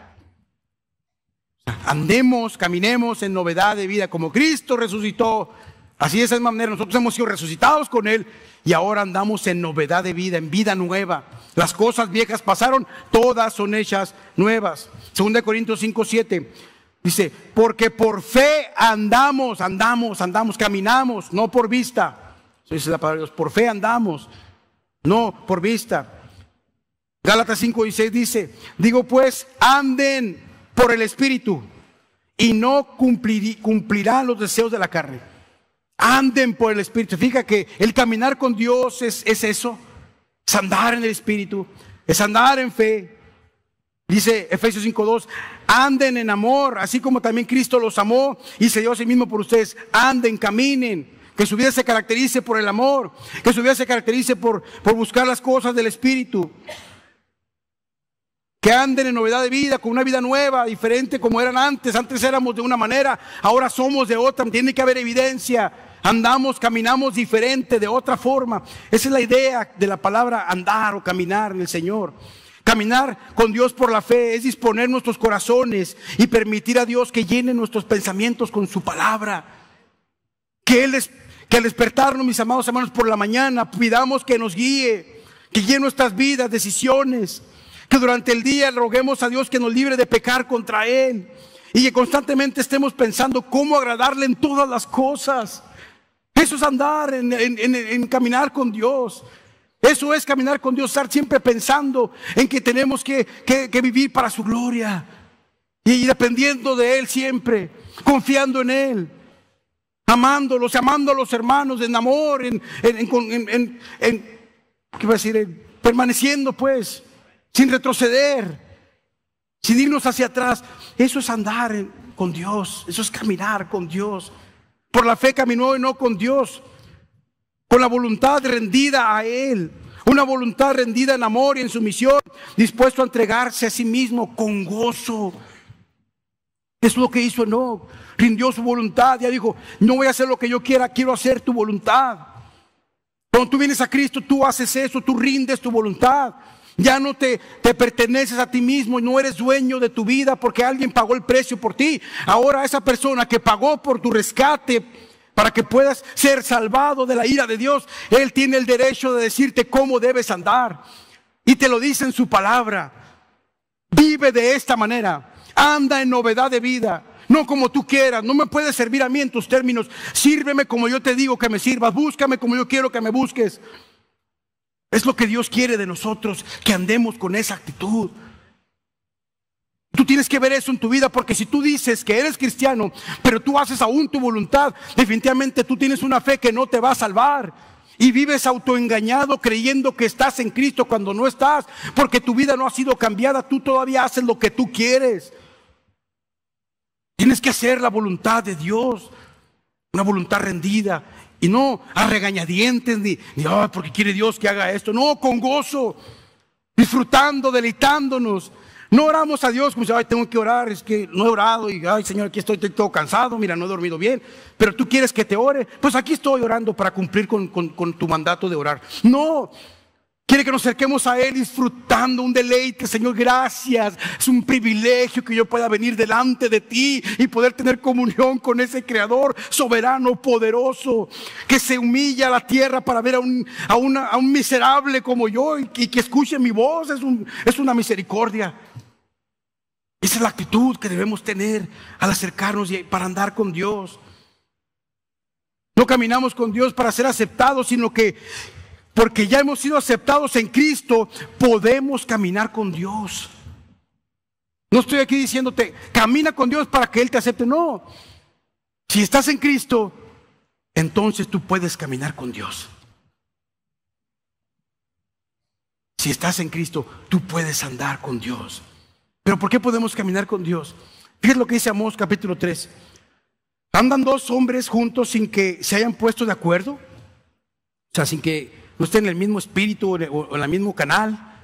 Andemos, caminemos en novedad de vida. Como Cristo resucitó, así de esa manera nosotros hemos sido resucitados con Él y ahora andamos en novedad de vida, en vida nueva. Las cosas viejas pasaron, todas son hechas nuevas. 2 Corintios 5:7 dice: porque por fe andamos, caminamos, no por vista. Eso dice la palabra de Dios, por fe andamos, no por vista. Gálatas 5:16 dice: digo pues, anden por el Espíritu. y no cumplirán los deseos de la carne. Anden por el Espíritu. Fíjate que el caminar con Dios es eso, es andar en el Espíritu, es andar en fe. Dice Efesios 5:2, anden en amor, así como también Cristo los amó y se dio a sí mismo por ustedes. Anden, caminen, que su vida se caracterice por el amor, que su vida se caracterice por buscar las cosas del Espíritu. Que anden en novedad de vida, con una vida nueva, diferente como eran antes. Antes éramos de una manera, ahora somos de otra. Tiene que haber evidencia. Andamos, caminamos diferente, de otra forma. Esa es la idea de la palabra andar o caminar en el Señor. Caminar con Dios por la fe es disponer nuestros corazones y permitir a Dios que llene nuestros pensamientos con su palabra. Que al despertarnos, mis amados hermanos, por la mañana, pidamos que nos guíe, que guíe nuestras vidas, decisiones. Que durante el día roguemos a Dios que nos libre de pecar contra Él. Y que constantemente estemos pensando cómo agradarle en todas las cosas. Eso es andar en caminar con Dios. Eso es caminar con Dios, estar siempre pensando en que tenemos que vivir para su gloria. Y dependiendo de Él siempre, confiando en Él. Amándolos, amando a los hermanos en amor, ¿qué iba a decir? Permaneciendo pues, sin retroceder, sin irnos hacia atrás. Eso es andar con Dios, eso es caminar con Dios. Por la fe caminó y no con Dios, con la voluntad rendida a Él, una voluntad rendida en amor y en sumisión, dispuesto a entregarse a sí mismo con gozo. Es lo que hizo Enoc, rindió su voluntad, ya dijo, no voy a hacer lo que yo quiera, quiero hacer tu voluntad. Cuando tú vienes a Cristo, tú haces eso, tú rindes tu voluntad. Ya no te perteneces a ti mismo y no eres dueño de tu vida porque alguien pagó el precio por ti. Ahora esa persona que pagó por tu rescate para que puedas ser salvado de la ira de Dios, Él tiene el derecho de decirte cómo debes andar. Y te lo dice en su palabra. Vive de esta manera. Anda en novedad de vida. No como tú quieras. No me puedes servir a mí en tus términos. Sírveme como yo te digo que me sirvas. Búscame como yo quiero que me busques. Es lo que Dios quiere de nosotros, que andemos con esa actitud. Tú tienes que ver eso en tu vida, porque si tú dices que eres cristiano, pero tú haces aún tu voluntad, definitivamente tú tienes una fe que no te va a salvar. Y vives autoengañado creyendo que estás en Cristo cuando no estás, porque tu vida no ha sido cambiada, tú todavía haces lo que tú quieres. Tienes que hacer la voluntad de Dios, una voluntad rendida. Y no a regañadientes, ni porque quiere Dios que haga esto. No, con gozo, disfrutando, deleitándonos. No oramos a Dios como si, ay, tengo que orar, es que no he orado y, ay, Señor, aquí estoy todo cansado, mira, no he dormido bien. Pero tú quieres que te ore, pues aquí estoy orando para cumplir con tu mandato de orar. No, quiere que nos acerquemos a Él disfrutando un deleite. Señor, gracias. Es un privilegio que yo pueda venir delante de ti y poder tener comunión con ese Creador soberano, poderoso, que se humilla a la tierra para ver a un miserable como yo y que escuche mi voz. Es una misericordia. Esa es la actitud que debemos tener al acercarnos para andar con Dios. No caminamos con Dios para ser aceptados, sino que porque ya hemos sido aceptados en Cristo, podemos caminar con Dios. No estoy aquí diciéndote, camina con Dios para que Él te acepte. No, si estás en Cristo, entonces tú puedes caminar con Dios. Si estás en Cristo, tú puedes andar con Dios. ¿Pero por qué podemos caminar con Dios? Fíjate lo que dice Amós capítulo 3. ¿Andan dos hombres juntos sin que se hayan puesto de acuerdo? O sea, sin que no estén en el mismo espíritu o en el mismo canal,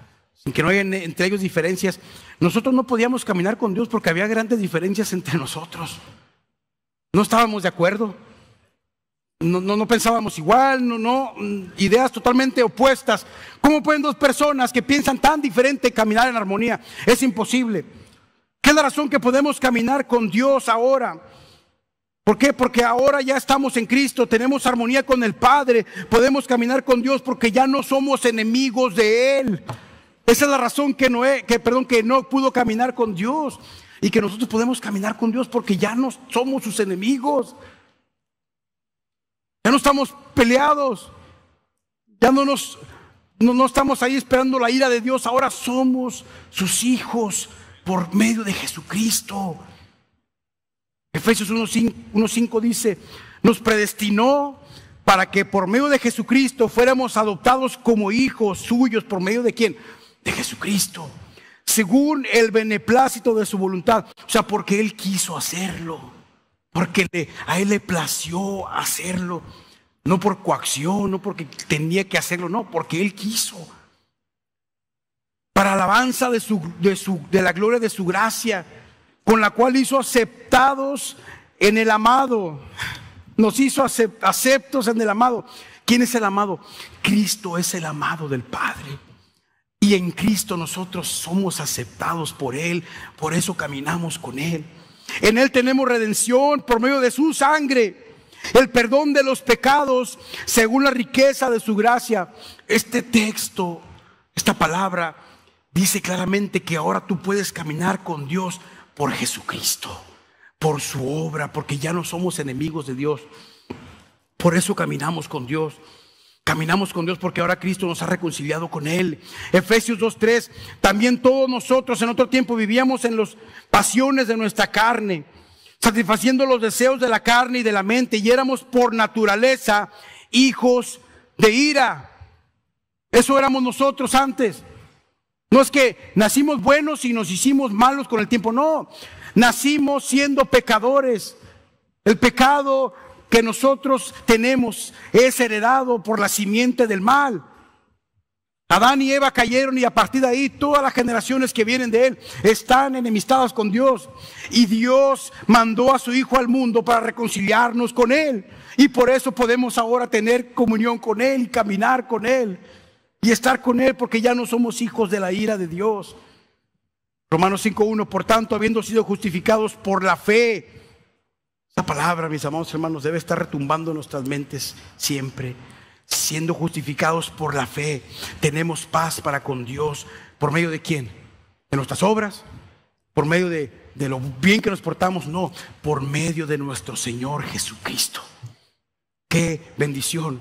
sin que no haya entre ellos diferencias. Nosotros no podíamos caminar con Dios porque había grandes diferencias entre nosotros. No estábamos de acuerdo. No pensábamos igual, ideas totalmente opuestas. ¿Cómo pueden dos personas que piensan tan diferente caminar en armonía? Es imposible. ¿Qué es la razón que podemos caminar con Dios ahora? ¿Por qué? Porque ahora ya estamos en Cristo, tenemos armonía con el Padre, podemos caminar con Dios porque ya no somos enemigos de Él. Esa es la razón que no pudo caminar con Dios y que nosotros podemos caminar con Dios porque ya no somos sus enemigos. Ya no estamos peleados, ya no estamos ahí esperando la ira de Dios, ahora somos sus hijos por medio de Jesucristo. Efesios 1:5 dice, nos predestinó para que por medio de Jesucristo fuéramos adoptados como hijos suyos. ¿Por medio de quién? De Jesucristo, según el beneplácito de su voluntad. O sea, porque Él quiso hacerlo, porque a Él le plació hacerlo. No por coacción, no porque tenía que hacerlo, no, porque Él quiso. Para alabanza de la gloria de su gracia, con la cual hizo aceptados en el amado. Nos hizo aceptos en el amado. ¿Quién es el amado? Cristo es el amado del Padre. Y en Cristo nosotros somos aceptados por Él. Por eso caminamos con Él. En Él tenemos redención por medio de su sangre, el perdón de los pecados según la riqueza de su gracia. Este texto, esta palabra, dice claramente que ahora tú puedes caminar con Dios por Jesucristo, por su obra, porque ya no somos enemigos de Dios. Por eso caminamos con Dios. Caminamos con Dios porque ahora Cristo nos ha reconciliado con Él. Efesios 2:3, también todos nosotros en otro tiempo vivíamos en las pasiones de nuestra carne, satisfaciendo los deseos de la carne y de la mente, y éramos por naturaleza hijos de ira. Eso éramos nosotros antes. No es que nacimos buenos y nos hicimos malos con el tiempo, no. Nacimos siendo pecadores. El pecado que nosotros tenemos es heredado por la simiente del mal. Adán y Eva cayeron y a partir de ahí todas las generaciones que vienen de él están enemistadas con Dios. Y Dios mandó a su Hijo al mundo para reconciliarnos con Él. Y por eso podemos ahora tener comunión con Él y caminar con Él y estar con Él, porque ya no somos hijos de la ira de Dios. Romanos 5:1, por tanto, habiendo sido justificados por la fe. Esta palabra, mis amados hermanos, debe estar retumbando en nuestras mentes siempre. Siendo justificados por la fe, tenemos paz para con Dios. ¿Por medio de quién? ¿De nuestras obras? ¿Por medio de lo bien que nos portamos? No, por medio de nuestro Señor Jesucristo. ¡Qué bendición!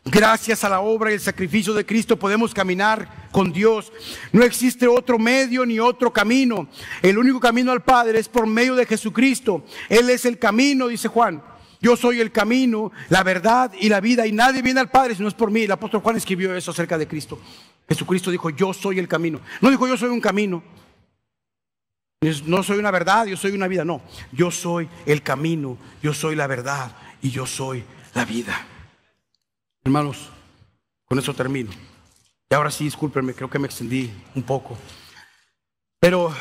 Gracias a la obra y el sacrificio de Cristo podemos caminar con Dios. No existe otro medio ni otro camino. El único camino al Padre es por medio de Jesucristo. Él es el camino, dice Juan. Yo soy el camino, la verdad y la vida, y nadie viene al Padre si no es por mí. El apóstol Juan escribió eso acerca de Cristo. Jesucristo dijo, yo soy el camino. No dijo, yo soy un camino. No soy una verdad, yo soy una vida. No, yo soy el camino, yo soy la verdad y yo soy la vida. Hermanos, con eso termino. Y ahora sí, discúlpenme, creo que me extendí un poco. Pero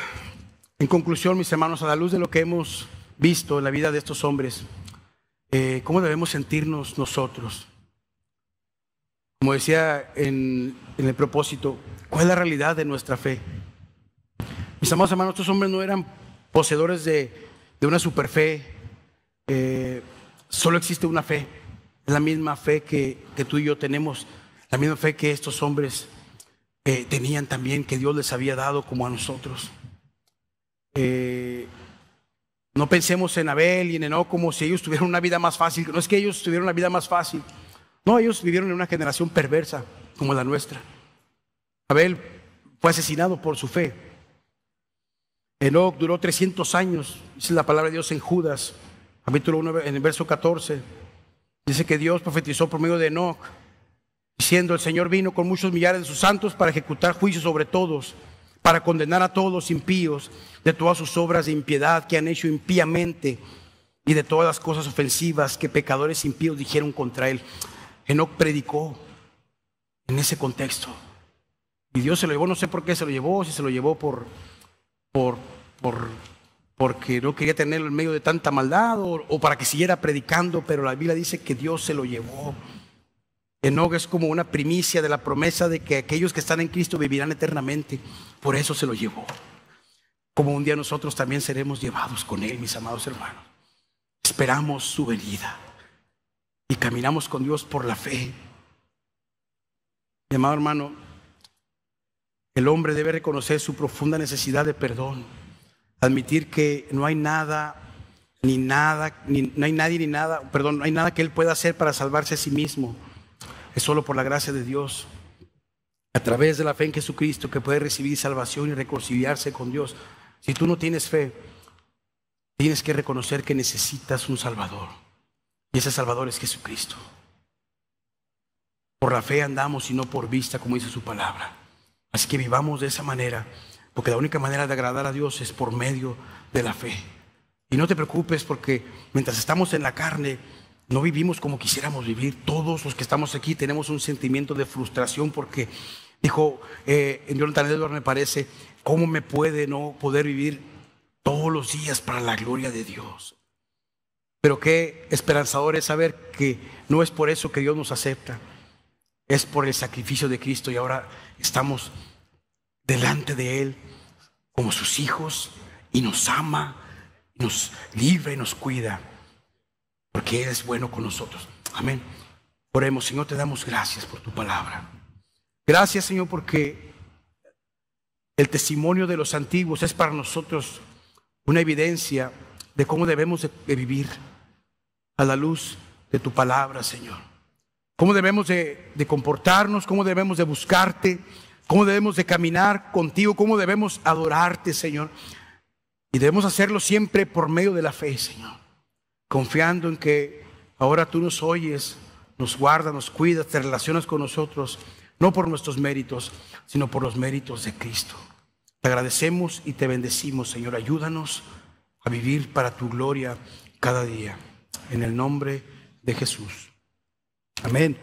en conclusión, mis hermanos, a la luz de lo que hemos visto en la vida de estos hombres, ¿cómo debemos sentirnos nosotros? Como decía en el propósito, ¿cuál es la realidad de nuestra fe? Mis amados hermanos, estos hombres no eran poseedores de una superfe. Solo existe una fe. Es la misma fe que tú y yo tenemos, la misma fe que estos hombres tenían también, que Dios les había dado como a nosotros. No pensemos en Abel y en Enoc como si ellos tuvieran una vida más fácil. No es que ellos tuvieran una vida más fácil. No, ellos vivieron en una generación perversa como la nuestra. Abel fue asesinado por su fe. Enoc duró 300 años. Dice la palabra de Dios en Judas, capítulo 1, en el verso 14. Dice que Dios profetizó por medio de Enoc, diciendo, el Señor vino con muchos millares de sus santos para ejecutar juicio sobre todos, para condenar a todos los impíos de todas sus obras de impiedad que han hecho impíamente y de todas las cosas ofensivas que pecadores impíos dijeron contra él. Enoc predicó en ese contexto. Y Dios se lo llevó, no sé por qué se lo llevó, si se lo llevó porque no quería tenerlo en medio de tanta maldad o para que siguiera predicando, pero la Biblia dice que Dios se lo llevó. Enoc es como una primicia de la promesa de que aquellos que están en Cristo vivirán eternamente. Por eso se lo llevó. Como un día nosotros también seremos llevados con Él, mis amados hermanos. Esperamos su venida y caminamos con Dios por la fe. Mi amado hermano, el hombre debe reconocer su profunda necesidad de perdón. Admitir que no hay nada, no hay nada que él pueda hacer para salvarse a sí mismo. Es solo por la gracia de Dios, a través de la fe en Jesucristo, que puede recibir salvación y reconciliarse con Dios. Si tú no tienes fe, tienes que reconocer que necesitas un Salvador. Y ese Salvador es Jesucristo. Por la fe andamos y no por vista, como dice su palabra. Así que vivamos de esa manera, porque la única manera de agradar a Dios es por medio de la fe. Y no te preocupes, porque mientras estamos en la carne, no vivimos como quisiéramos vivir. Todos los que estamos aquí tenemos un sentimiento de frustración, porque dijo Jonathan Edwards, me parece, ¿cómo me puede no poder vivir todos los días para la gloria de Dios? Pero qué esperanzador es saber que no es por eso que Dios nos acepta, es por el sacrificio de Cristo, y ahora estamos delante de Él como sus hijos, y nos ama, nos libra y nos cuida, porque Él es bueno con nosotros. Amén. Oremos. Señor, te damos gracias por tu palabra. Gracias, Señor, porque el testimonio de los antiguos es para nosotros una evidencia de cómo debemos de vivir a la luz de tu palabra, Señor. Cómo debemos de comportarnos, cómo debemos de buscarte, cómo debemos de caminar contigo, cómo debemos adorarte, Señor. Y debemos hacerlo siempre por medio de la fe, Señor, confiando en que ahora tú nos oyes, nos guardas, nos cuidas, te relacionas con nosotros, no por nuestros méritos, sino por los méritos de Cristo. Te agradecemos y te bendecimos, Señor. Ayúdanos a vivir para tu gloria cada día. En el nombre de Jesús. Amén.